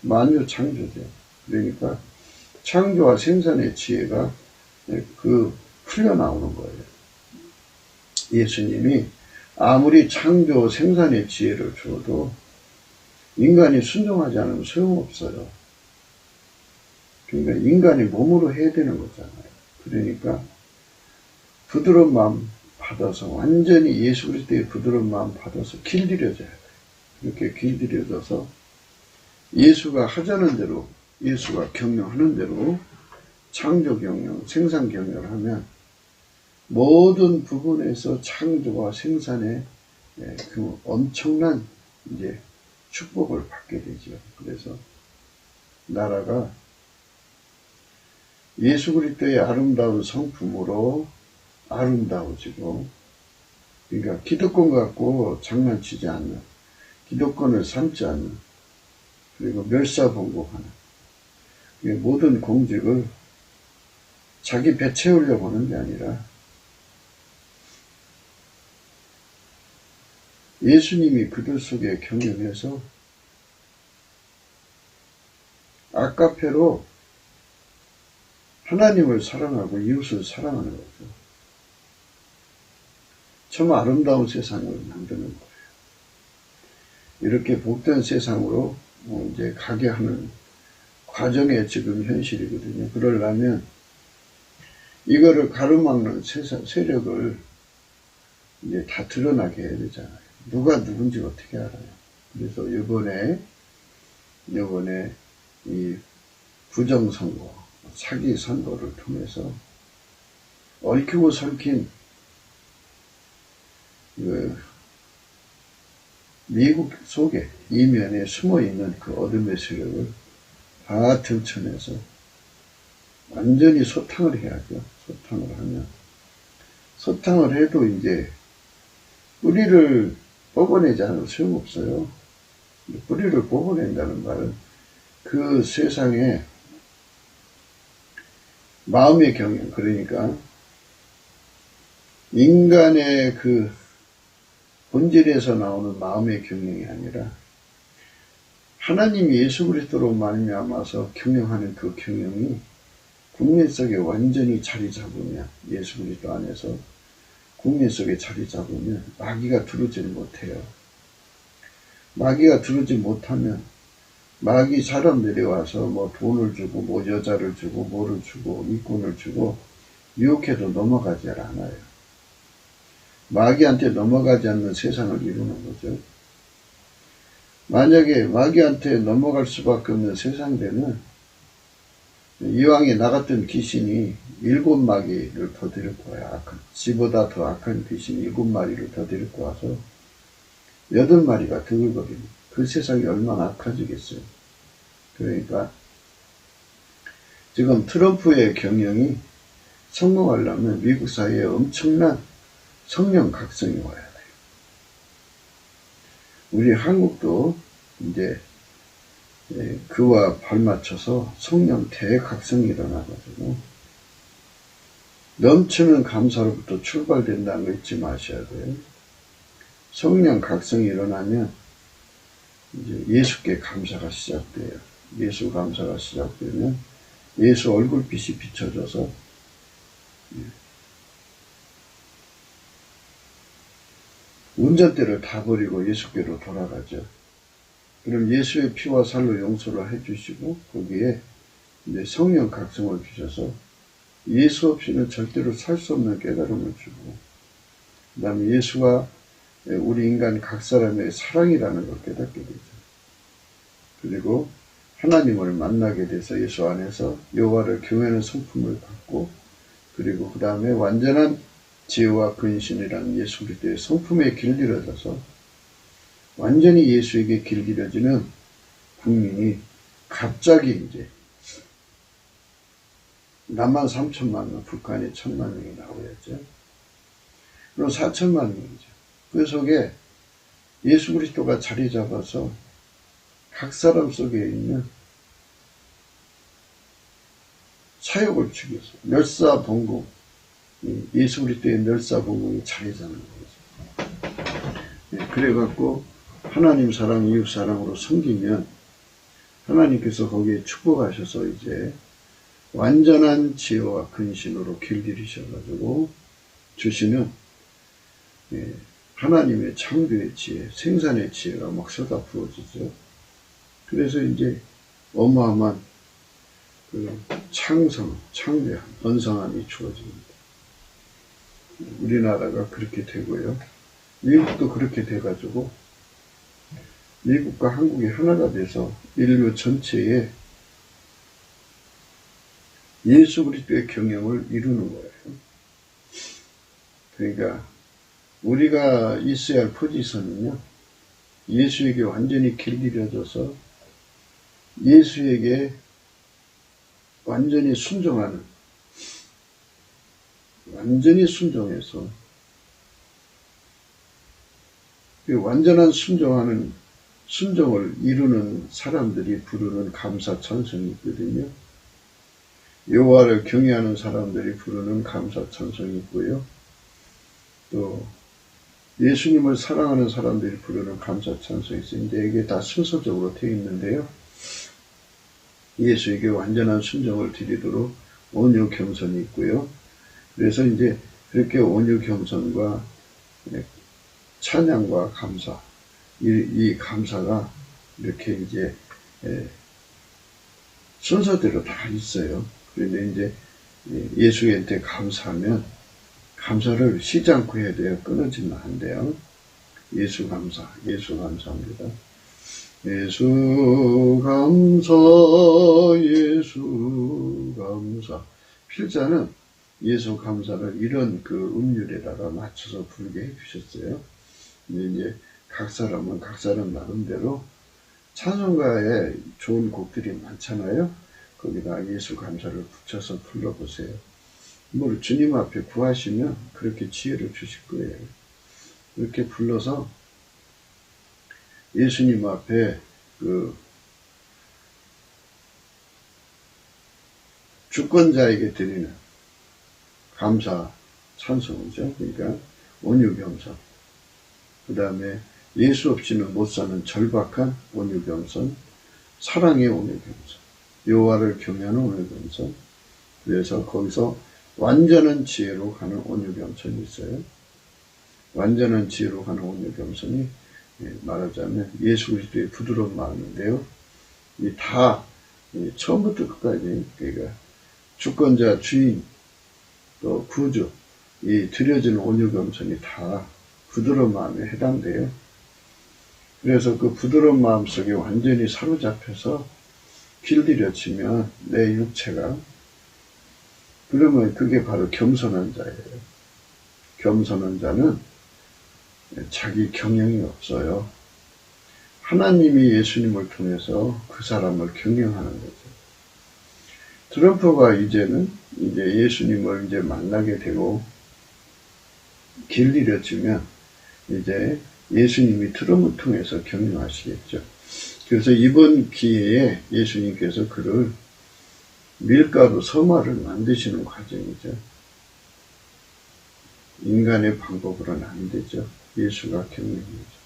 S1: 만유 창조죠. 그러니까 창조와 생산의 지혜가 풀려나오는 거예요. 예수님이 아무리 창조 생산의 지혜를 줘도 인간이 순종하지 않으면 소용없어요. 그러니까 인간이 몸으로 해야 되는 거잖아요. 그러니까 부드러운 마음 받아서 완전히 예수 그리스도의 부드러운 마음 받아서 길들여져야 돼요. 이렇게 길들여져서 예수가 하자는 대로 예수가 경영하는 대로 창조 경영, 생산 경영을 하면 모든 부분에서 창조와 생산의 그 엄청난 이제 축복을 받게 되죠. 그래서 나라가 예수 그리스도의 아름다운 성품으로 아름다워지고, 그러니까 기득권 갖고 장난치지 않는, 기득권을 삼지 않는, 그리고 멸사봉공하는 모든 공직을 자기 배 채우려고 하는 게 아니라 예수님이 그들 속에 경영해서 아까페로 하나님을 사랑하고 이웃을 사랑하는 거죠. 참 아름다운 세상을 만드는 거예요. 이렇게 복된 세상으로 이제 가게 하는 과정의 지금 현실이거든요. 그러려면 이거를 가로막는 세력을 이제 다 드러나게 해야 되잖아요. 누가 누군지 어떻게 알아요? 그래서 이번에 이 부정선거, 사기 선거를 통해서 얽히고 설킨 미국 속에 이면에 숨어있는 그 어둠의 세력을 다 들춰내서 완전히 소탕을 해야죠. 소탕을 하면, 소탕을 해도 이제 뿌리를 뽑아내지 않으면 소용없어요. 뿌리를 뽑아낸다는 말은 그 세상에 마음의 경영, 그러니까 인간의 그 본질에서 나오는 마음의 경영이 아니라 하나님 예수 그리스도로 말미암아서 경영하는 그 경영이 국민 속에 완전히 자리 잡으면, 예수 그리스도 안에서 국민 속에 자리 잡으면 마귀가 들어오지를 못해요. 마귀가 들어오지 못하면 마귀 사람들이 와서 뭐 돈을 주고 뭐 여자를 주고 뭐를 주고 이권을 주고 유혹해도 넘어가지 않아요. 마귀한테 넘어가지 않는 세상을 이루는 거죠. 만약에 마귀한테 넘어갈 수밖에 없는 세상되면 이왕에 나갔던 귀신이 7마귀를 더 데리고 와요. 지보다 더 악한 귀신 7마리를 더 데리고 와서 8마리가 드글거립니다. 그 세상이 얼마나 악해지겠어요. 그러니까 지금 트럼프의 경영이 성공하려면 미국 사회에 엄청난 성령 각성이 와야 돼요. 우리 한국도 이제 그와 발맞춰서 성령 대각성이 일어나가지고 넘치는 감사로부터 출발된다는 거 잊지 마셔야 돼요. 성령 각성이 일어나면 이제 예수께 감사가 시작돼요. 예수 감사가 시작되면 예수 얼굴빛이 비춰져서 운전대를 다 버리고 예수께로 돌아가죠. 그럼 예수의 피와 살로 용서를 해주시고 거기에 이제 성령 각성을 주셔서 예수 없이는 절대로 살 수 없는 깨달음을 주고 그 다음에 예수가 우리 인간 각 사람의 사랑이라는 걸 깨닫게 되죠. 그리고 하나님을 만나게 돼서 예수 안에서 여호와를 경외하는 성품을 받고 그리고 그 다음에 완전한 지혜와 근신이라는 예수 그리스도의 성품에 길들여져서 완전히 예수에게 길들여지는 국민이 갑자기 이제 남한 3천만 명, 북한이 1,000만 명이 나오겠죠. 그럼 4천만 명이죠. 그 속에 예수 그리스도가 자리 잡아서 각 사람 속에 있는 사욕을 죽여서 멸사봉공, 예수 그리스도의 멸사봉공이 자리 잡는 거죠. 그래갖고 하나님 사랑, 이웃 사랑으로 섬기면 하나님께서 거기에 축복하셔서 이제 완전한 지혜와 근신으로 길들이셔가지고 주시는 하나님의 창조의 지혜, 생산의 지혜가 막 쏟아 부어지죠. 그래서 이제 어마어마한 그 창성, 창대함, 번성함이 주어집니다. 우리나라가 그렇게 되고요. 미국도 그렇게 돼가지고 미국과 한국이 하나가 돼서 인류 전체에 예수 그리스도의 경영을 이루는 거예요. 그러니까 우리가 있어야 할 포지션은요. 예수에게 완전히 길들여져서 예수에게 완전히 순종하는, 완전히 순종해서 완전한 순종을 이루는 사람들이 부르는 감사 찬송이 있거든요. 여호와를 경외하는 사람들이 부르는 감사 찬송이 있고요. 또 예수님을 사랑하는 사람들이 부르는 감사 찬송이 있는데 이게 다 순서적으로 되어 있는데요. 예수에게 완전한 순종을 드리도록 온유 겸손이 있고요. 그래서 이제 그렇게 온유 겸손과 찬양과 감사, 이 감사가 이렇게 이제 순서대로 다 있어요. 그런데 이제 예수한테 감사하면 감사를 쉬지 않고 해야 돼요. 끊어지면 안 돼요. 예수 감사, 예수 감사합니다. 예수 감사, 예수 감사. 필자는 예수 감사를 이런 그 음률에다가 맞춰서 부르게 해주셨어요. 이제 각 사람은 각 사람 나름대로 찬송가에 좋은 곡들이 많잖아요. 거기다 예수 감사를 붙여서 불러보세요. 뭘 주님 앞에 구하시면 그렇게 지혜를 주실 거예요. 이렇게 불러서 예수님 앞에 그 주권자에게 드리는 감사 찬송이죠. 그러니까 온유겸손. 그 다음에 예수 없이는 못 사는 절박한 온유겸손, 사랑의 온유겸손, 여호와를 경외하는 온유겸손. 그래서 거기서 완전한 지혜로 가는 온유겸손이 있어요. 완전한 지혜로 가는 온유겸손이 말하자면 예수 그리스도의 부드러운 마음인데요. 이 다 처음부터 끝까지 그러니까 주권자, 주인, 또 구주, 이 드려지는 온유겸손이 다 부드러운 마음에 해당돼요. 그래서 그 부드러운 마음 속에 완전히 사로잡혀서 길들여지면 내 육체가 그러면 그게 바로 겸손한 자예요. 겸손한 자는 자기 경영이 없어요. 하나님이 예수님을 통해서 그 사람을 경영하는 거죠. 트럼프가 이제는 이제 예수님을 이제 만나게 되고 길들여지면 이제 예수님이 트럼프를 통해서 경영하시겠죠. 그래서 이번 기회에 예수님께서 그를 밀가루 서마를 만드시는 과정이죠. 인간의 방법으로는 안 되죠. 예수가 경영이죠.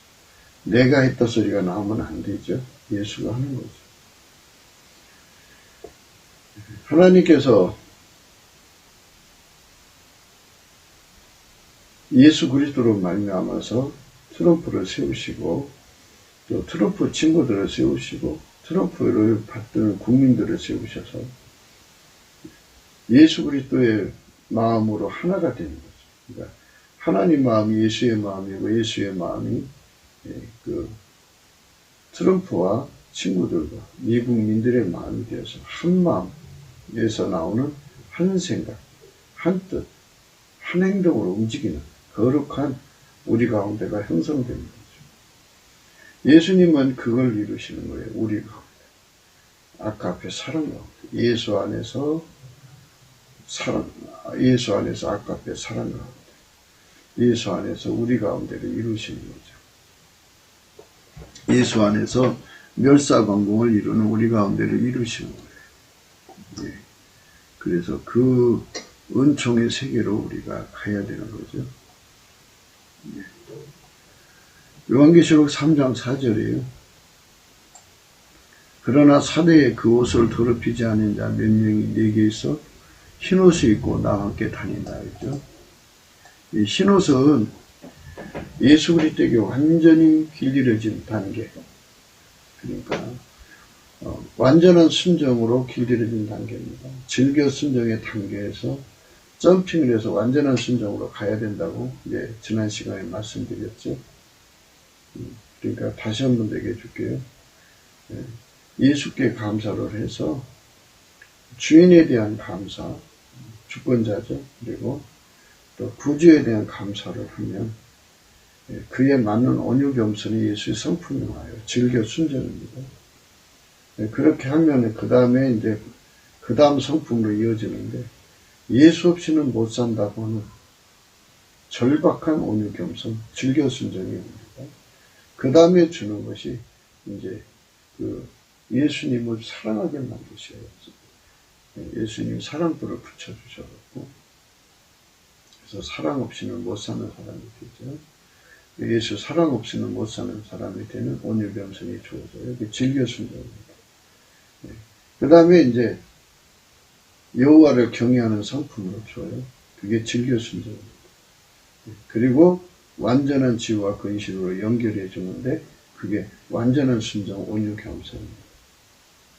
S1: 내가 했다 소리가 나오면 안 되죠. 예수가 하는 거죠. 하나님께서 예수 그리스도로 말미암아서 트럼프를 세우시고 또 트럼프 친구들을 세우시고 트럼프를 받드는 국민들을 세우셔서 예수 그리스도의 마음으로 하나가 되는 거죠. 그러니까 하나님 마음이 예수의 마음이고 예수의 마음이 그 트럼프와 친구들과 미국민들의 마음이 되어서 한 마음에서 나오는 한 생각, 한 뜻, 한 행동으로 움직이는 거룩한 우리 가운데가 형성되는 거죠. 예수님은 그걸 이루시는 거예요. 우리 가운데. 아까 앞에 사랑 가운데. 예수 안에서 아까 앞에 사랑 가운데. 예수 안에서 우리 가운데를 이루시는 거죠. 예수 안에서 멸사관공을 이루는 우리 가운데를 이루시는 거예요. 예. 그래서 그 은총의 세계로 우리가 가야 되는 거죠. 예. 요한계시록 3장 4절이에요. 그러나 사대에 그 옷을 더럽히지 않은 자 몇 명이 내게 있어 흰옷을 입고 나와 함께 다닌다 했죠. 이 흰옷은 예수 그리스도에게 완전히 길들여진 단계. 그러니까 완전한 순종으로 길들여진 단계입니다. 즐겨 순종의 단계에서 점핑을 해서 완전한 순종으로 가야 된다고 이제 지난 시간에 말씀드렸죠. 그러니까 다시 한번 얘기해 줄게요. 예수께 감사를 해서 주인에 대한 감사, 주권자죠. 그리고 또 구주에 대한 감사를 하면 그에 맞는 온유 겸손이 예수의 성품이 와요. 즐겨 순종입니다. 그렇게 하면 그 다음에 이제 그 다음 성품으로 이어지는데 예수 없이는 못 산다고 하는 절박한 온유 겸손, 즐겨 순종이 옵니다. 그 다음에 주는 것이 이제 그 예수님을 사랑하게 만드셔요. 예수님 사랑불을 붙여주셔갖고 그래서 사랑 없이는 못 사는 사람이 되죠. 예수 사랑 없이는 못 사는 사람이 되는 온유 겸손이 주어져요. 이게 즐겨 순종입니다. 그 다음에 이제 여호와를 경외하는 성품으로 줘요. 그게 즐겨 순종입니다. 그리고 완전한 지혜와 근실로 연결해 주는데 그게 완전한 순종, 온유 겸손입니다.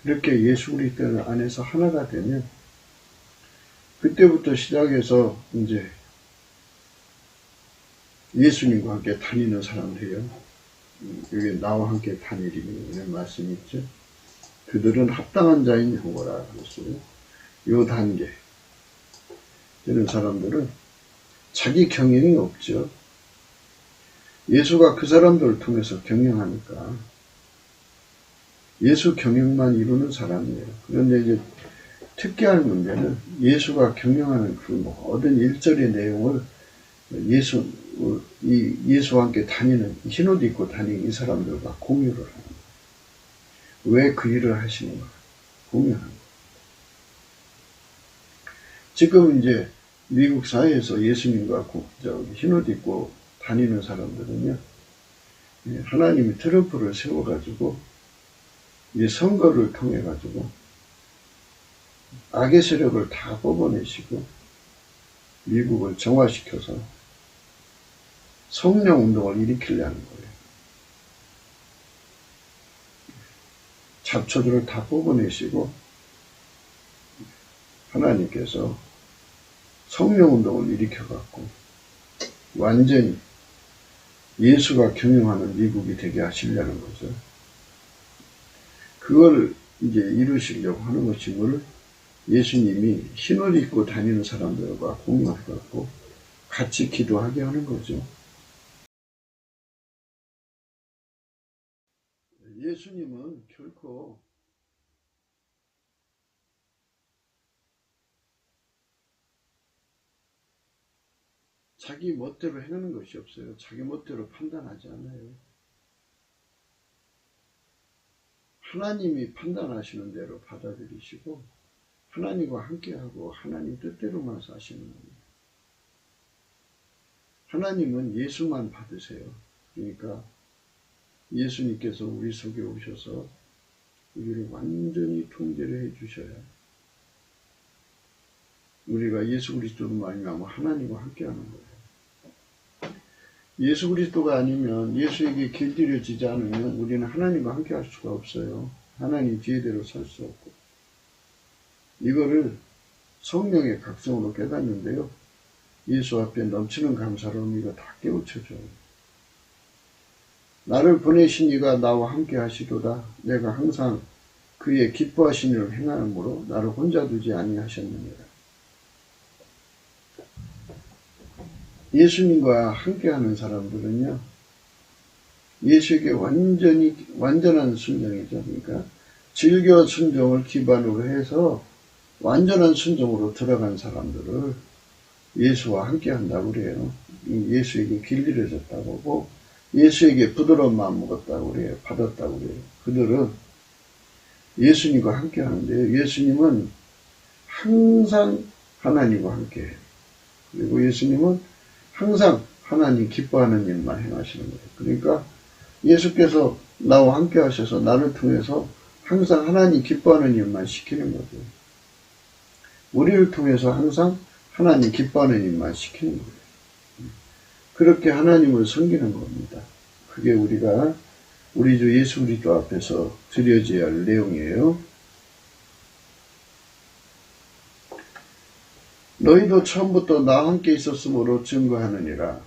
S1: 그렇게 예수 그리스도 안에서 하나가 되면 그때부터 시작해서 이제 예수님과 함께 다니는 사람들이에요. 여기 나와 함께 다니리니 이런 말씀이 있죠. 그들은 합당한 자인 형거라 그랬어요. 요 단계 이런 사람들은 자기 경영이 없죠. 예수가 그 사람들을 통해서 경영하니까 예수 경영만 이루는 사람이에요. 그런데 이제 특이한 문제는 예수가 경영하는 그 모든 일절의 내용을 예수와 함께 다니는 흰옷 입고 다니는 이 사람들과 공유를 하는 거예요. 왜 그 일을 하시는가? 공유하는 거예요. 지금 이제 미국 사회에서 예수님과 흰옷 입고 다니는 사람들은요, 하나님이 트럼프를 세워가지고, 이 선거를 통해가지고, 악의 세력을 다 뽑아내시고, 미국을 정화시켜서 성령 운동을 일으키려는 거예요. 잡초들을 다 뽑아내시고, 하나님께서 성령 운동을 일으켜갖고, 완전히 예수가 경영하는 미국이 되게 하시려는 거죠. 그걸 이제 이루시려고 하는 것이 뭘 예수님이 흰옷 입고 다니는 사람들과 공유해갖고 같이 기도하게 하는 거죠. 예수님은 결코 자기 멋대로 행하는 것이 없어요. 자기 멋대로 판단하지 않아요. 하나님이 판단하시는 대로 받아들이시고 하나님과 함께하고 하나님 뜻대로만 사시는 겁니다. 하나님은 예수만 받으세요. 그러니까 예수님께서 우리 속에 오셔서 우리를 완전히 통제를 해 주셔야 우리가 예수 그리스도로 말미암아 하나님과 함께하는 거예요. 예수 그리스도가 아니면, 예수에게 길들여지지 않으면 우리는 하나님과 함께할 수가 없어요. 하나님 지혜대로 살 수 없고. 이거를 성령의 각성으로 깨닫는데요. 예수 앞에 넘치는 감사로 이거 다 깨우쳐줘요. 나를 보내신 이가 나와 함께 하시도다. 내가 항상 그의 기뻐하신 일을 행하므로 나를 혼자 두지 아니하셨느니라. 예수님과 함께하는 사람들은요, 예수에게 완전한 순종이죠. 그러니까 즐겨 순종을 기반으로 해서 완전한 순종으로 들어간 사람들을 예수와 함께한다고 그래요. 예수에게 길들여졌다고 하고 예수에게 부드러운 마음 먹었다고 그래요. 받았다고 그래요. 그들은 예수님과 함께하는데요. 예수님은 항상 하나님과 함께해요. 그리고 예수님은 항상 하나님 기뻐하는 일만 행하시는 거예요. 그러니까 예수께서 나와 함께 하셔서 나를 통해서 항상 하나님 기뻐하는 일만 시키는 거죠. 우리를 통해서 항상 하나님 기뻐하는 일만 시키는 거예요. 그렇게 하나님을 섬기는 겁니다. 그게 우리가 우리 주 예수 그리스도 앞에서 드려져야 할 내용이에요. 너희도 처음부터 나와 함께 있었으므로 증거하느니라.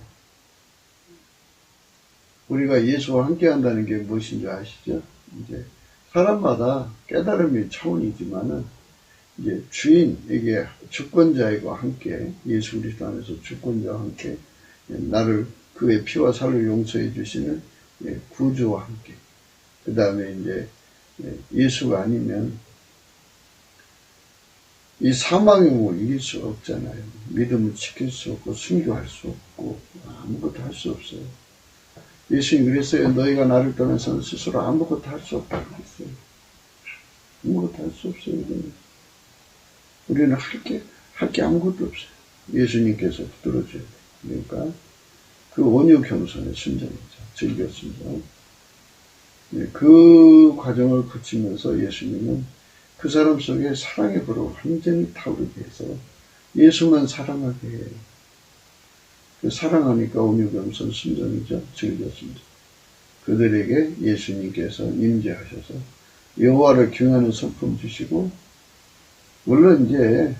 S1: 우리가 예수와 함께 한다는 게 무엇인지 아시죠? 이제 사람마다 깨달음의 차원이지만은 이제 주인에게 주권자와 함께, 예수 그리스도 안에서 주권자와 함께 나를 그의 피와 살로 용서해 주시는 구주와 함께, 그 다음에 이제 예수가 아니면 이 사망의 몸을 이길 수 없잖아요. 믿음을 지킬 수 없고 순교할 수 없고 아무것도 할 수 없어요. 예수님 그랬어요. 너희가 나를 떠나서는 스스로 아무것도 할 수 없다고 그랬어요. 아무것도 할 수 없어요. 우리는 할 게 아무것도 없어요. 예수님께서 붙들어줘야 돼요. 그러니까 그 온유 겸손의 순종이죠. 즐겨 순종. 그 과정을 거치면서 예수님은 그 사람 속에 사랑의 불을 완전히 타오르게 해서 예수만 사랑하게 해요. 사랑하니까 온유 겸손 순종이죠. 즐겨 순종. 그들에게 예수님께서 임재하셔서 여호와를 경외하는 성품 주시고, 물론 이제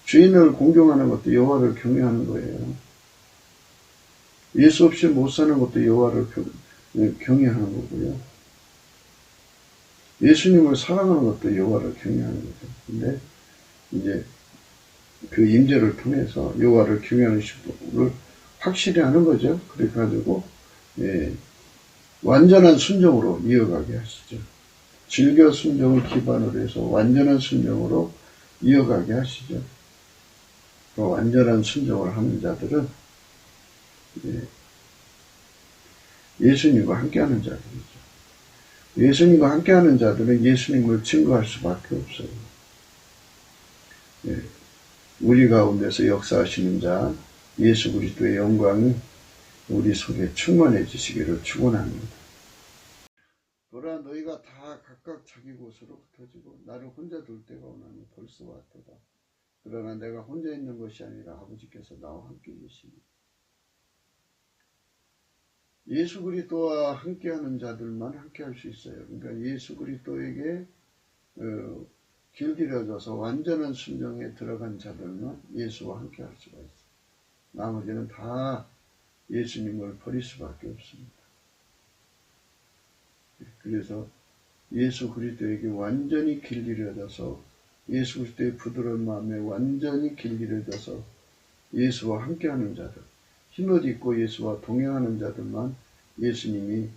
S1: 주인을 공경하는 것도 여호와를 경외하는 거예요. 예수 없이 못 사는 것도 여호와를 경외하는 거고요. 예수님을 사랑하는 것도 여호와를 경외하는 거죠. 근데 이제 그 임재를 통해서 여호와를 경외하는 식으로 확실히 하는 거죠. 그래 가지고 완전한 순종으로 이어가게 하시죠. 즐겨 순종을 기반으로 해서 완전한 순종으로 이어가게 하시죠. 그 완전한 순종을 하는 자들은 예수님과 함께하는 자들이죠. 예수님과 함께하는 자들은 예수님을 증거할 수밖에 없어요. 우리 가운데서 역사하시는 자 예수 그리스도의 영광이 우리 속에 충만해지시기를 축원합니다. 보라, 너희가 다 각각 자기 곳으로 흩어지고 나를 혼자 둘 때가 오나니 벌써 왔도다. 그러나 내가 혼자 있는 것이 아니라 아버지께서 나와 함께 계시니. 예수 그리스도와 함께하는 자들만 함께할 수 있어요. 그러니까 예수 그리스도에게 길들여져서 완전한 순종에 들어간 자들만 예수와 함께할 수가 있어요. 나머지는 다 예수님을 버릴 수밖에 없습니다. 그래서 예수 그리스도에게 완전히 길들여져서 예수 그리스도의 부드러운 마음에 완전히 길들여져서 예수와 함께하는 자들, 힘을 입고 예수와 동행하는 자들만 예수님이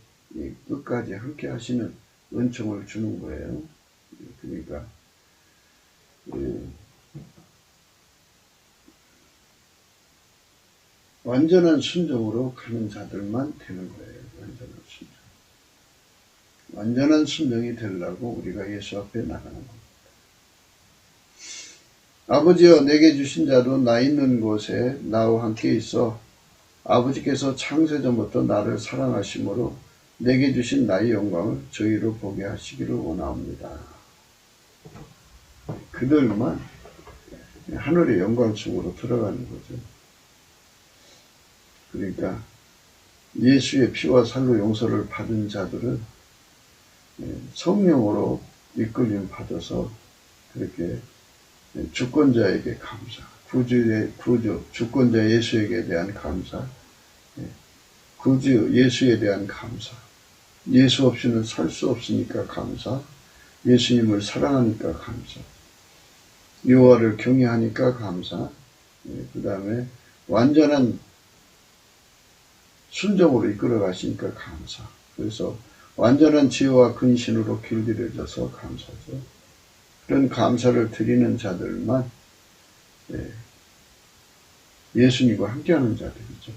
S1: 끝까지 함께 하시는 은총을 주는 거예요. 그러니까 완전한 순종으로 가는 자들만 되는 거예요. 완전한 순종. 완전한 순종이 되려고 우리가 예수 앞에 나가는 겁니다. 아버지여, 내게 주신 자도 나 있는 곳에 나와 함께 있어 아버지께서 창세전부터 나를 사랑하심으로 내게 주신 나의 영광을 저희로 보게 하시기를 원합니다. 그들만 하늘의 영광 속으로 들어가는 거죠. 그러니까 예수의 피와 살로 용서를 받은 자들은 성령으로 이끌림 받아서 그렇게 주권자에게 감사, 구주, 주권자 예수에게 대한 감사, 구주 예수에 대한 감사, 예수 없이는 살 수 없으니까 감사, 예수님을 사랑하니까 감사, 여호와를 경외하니까 감사, 그 다음에 완전한 순종으로 이끌어 가시니까 감사. 그래서 완전한 지혜와 근신으로 길들여져서 감사죠. 그런 감사를 드리는 자들만 예수님과 함께하는 자들이죠.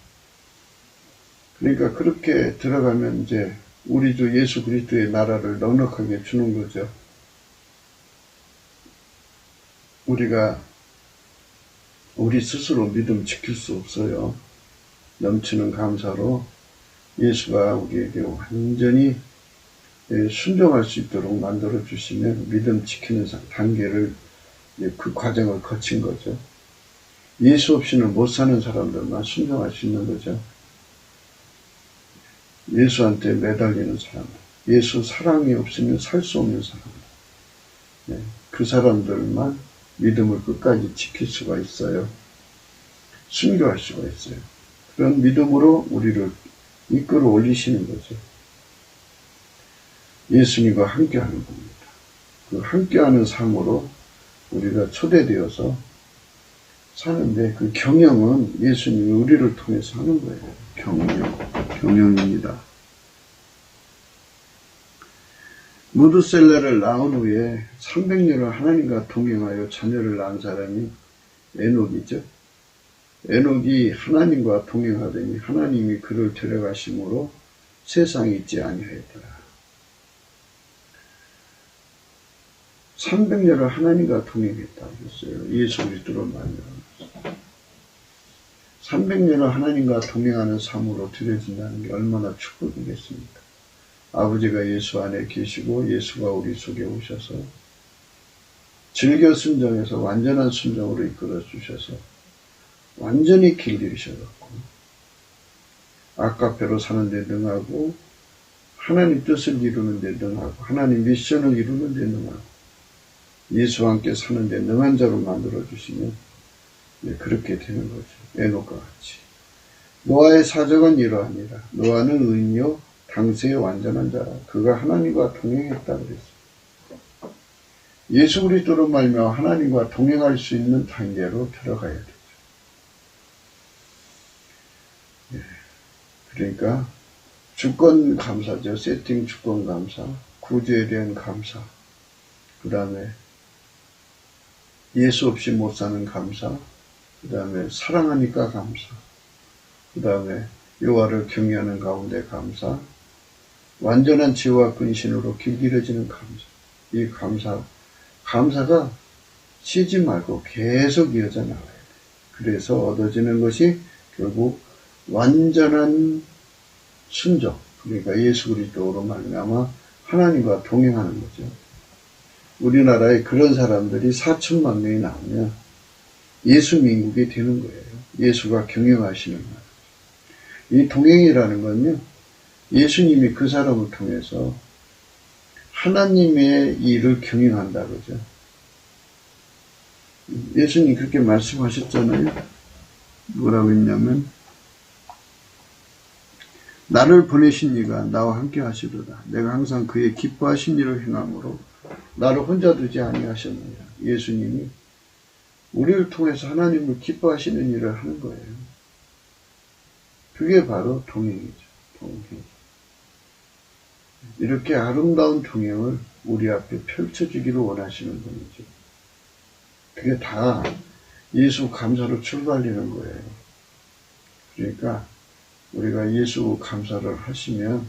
S1: 그러니까 그렇게 들어가면 이제 우리 주 예수 그리스도의 나라를 넉넉하게 주는 거죠. 우리가 우리 스스로 믿음 지킬 수 없어요. 넘치는 감사로 예수가 우리에게 완전히 순종할 수 있도록 만들어 주시면 믿음 지키는 단계를, 그 과정을 거친 거죠. 예수 없이는 못 사는 사람들만 순종할 수 있는 거죠. 예수한테 매달리는 사람, 예수 사랑이 없으면 살 수 없는 사람, 그 사람들만 믿음을 끝까지 지킬 수가 있어요. 순교할 수가 있어요. 그런 믿음으로 우리를 이끌어 올리시는 거죠. 예수님과 함께하는 겁니다. 그 함께하는 삶으로 우리가 초대되어서 사는데, 그 경영은 예수님이 우리를 통해서 하는 거예요. 경영입니다. 무드셀라를 낳은 후에 300년을 하나님과 동행하여 자녀를 낳은 사람이 에녹이죠. 에녹이 하나님과 동행하더니 하나님이 그를 데려가심으로 세상에 있지 아니하였더라. 300년을 하나님과 동행했다고 했어요. 예수 그리스도로 말미암아. 300년을 하나님과 동행하는 삶으로 드려진다는 게 얼마나 축복이겠습니까? 아버지가 예수 안에 계시고 예수가 우리 속에 오셔서 즐겨 순종해서 완전한 순종으로 이끌어 주셔서 완전히 길들이셔갖고 아카페로 사는 데 능하고 하나님 뜻을 이루는 데 능하고 하나님 미션을 이루는 데 능하고 예수와 함께 사는 데 능한 자로 만들어 주시면 그렇게 되는 거죠. 에녹과 같이. 노아의 사적은 이러하니라. 노아는 의인이요 당세의 완전한 자라. 그가 하나님과 동행했다 그랬어요. 예수 그리스도로 말미암아 하나님과 동행할 수 있는 단계로 들어가야 되죠. 그러니까 주권 감사죠. 세팅 주권 감사, 구주에 대한 감사, 그 다음에 예수 없이 못 사는 감사, 그 다음에 사랑하니까 감사, 그 다음에 여호와를 경외하는 가운데 감사, 완전한 지혜와 근신으로 길들여지는 감사. 이 감사가 쉬지 말고 계속 이어져 나가야 돼. 그래서 얻어지는 것이 결국 완전한 순종, 그러니까 예수 그리스도로 말미암아 하나님과 동행하는 거죠. 우리나라에 그런 사람들이 4천만 명이 나오면 예수 민국이 되는 거예요. 예수가 경영하시는 거예요. 이 동행이라는 건요, 예수님이 그 사람을 통해서 하나님의 일을 경영한다 그러죠. 예수님 그렇게 말씀하셨잖아요. 뭐라고 했냐면 나를 보내신 이가 나와 함께 하시도다. 내가 항상 그의 기뻐하신 일을 행함으로 나를 혼자 두지 아니하셨느냐. 예수님이 우리를 통해서 하나님을 기뻐하시는 일을 하는 거예요. 그게 바로 동행이죠. 동행. 이렇게 아름다운 동행을 우리 앞에 펼쳐주기를 원하시는 분이죠. 그게 다 예수 감사로 출발되는 거예요. 그러니까 우리가 예수 감사를 하시면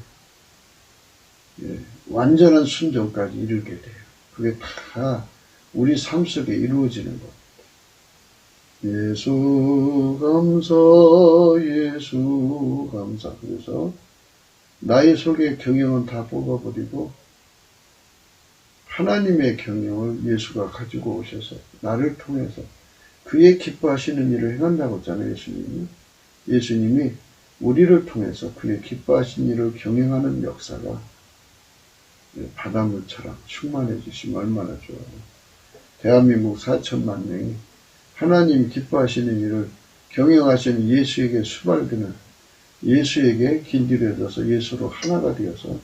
S1: 완전한 순종까지 이르게 돼요. 그게 다 우리 삶 속에 이루어지는 겁니다. 예수 감사, 예수 감사. 그래서 나의 속의 경영은 다 뽑아버리고 하나님의 경영을 예수가 가지고 오셔서 나를 통해서 그의 기뻐하시는 일을 행한다고 했잖아요. 예수님이 우리를 통해서 그의 기뻐하신 일을 경영하는 역사가 바닷물처럼 충만해지시면 얼마나 좋아요. 대한민국 4천만 명이 하나님 기뻐하시는 일을 경영하시는 예수에게 수발되는, 예수에게 길들여져서 예수로 하나가 되어서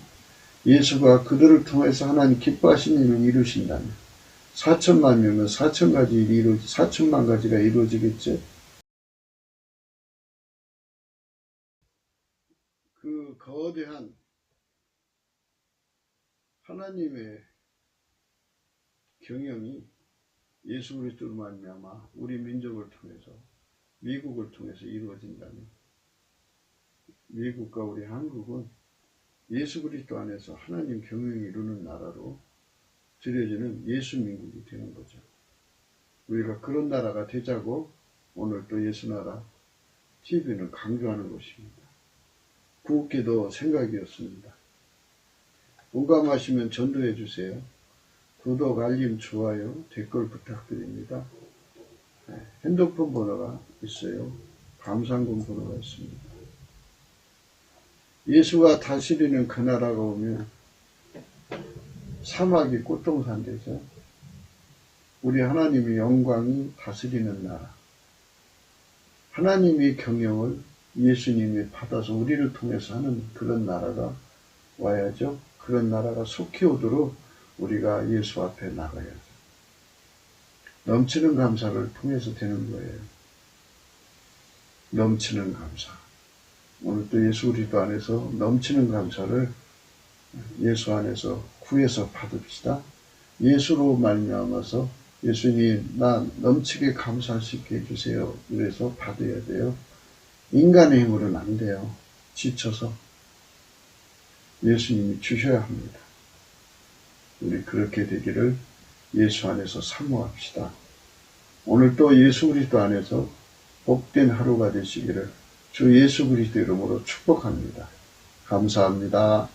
S1: 예수가 그들을 통해서 하나님 기뻐하시는 일을 이루신다면 4천만 명은 4천만 가지가 이루어지겠죠. 그 거대한 하나님의 경영이 예수 그리스도로 말미암아 우리 민족을 통해서, 미국을 통해서 이루어진다면 미국과 우리 한국은 예수 그리스도 안에서 하나님 경영이 이루는 나라로 드려지는 예수 민국이 되는 거죠. 우리가 그런 나라가 되자고 오늘 또 예수나라 TV는 강조하는 것입니다. 구국기도 생각이었습니다. 공감하시면 전도해 주세요. 구독, 알림, 좋아요, 댓글 부탁드립니다. 핸드폰 번호가 있어요. 감상금 번호가 있습니다. 예수가 다스리는 그 나라가 오면 사막이 꽃동산 되죠. 우리 하나님의 영광이 다스리는 나라. 하나님의 경영을 예수님이 받아서 우리를 통해서 하는 그런 나라가 와야죠. 그런 나라가 속히 오도록 우리가 예수 앞에 나가야죠. 넘치는 감사를 통해서 되는 거예요. 넘치는 감사. 오늘 또 예수 그리스도 안에서 넘치는 감사를 예수 안에서 구해서 받읍시다. 예수로 말미암아서 예수님 나 넘치게 감사할 수 있게 해주세요. 그래서 받아야 돼요. 인간의 힘으로는 안 돼요. 지쳐서 예수님이 주셔야 합니다. 우리 그렇게 되기를 예수 안에서 사모합시다. 오늘 또 예수 그리스도 안에서 복된 하루가 되시기를 주 예수 그리스도 이름으로 축복합니다. 감사합니다.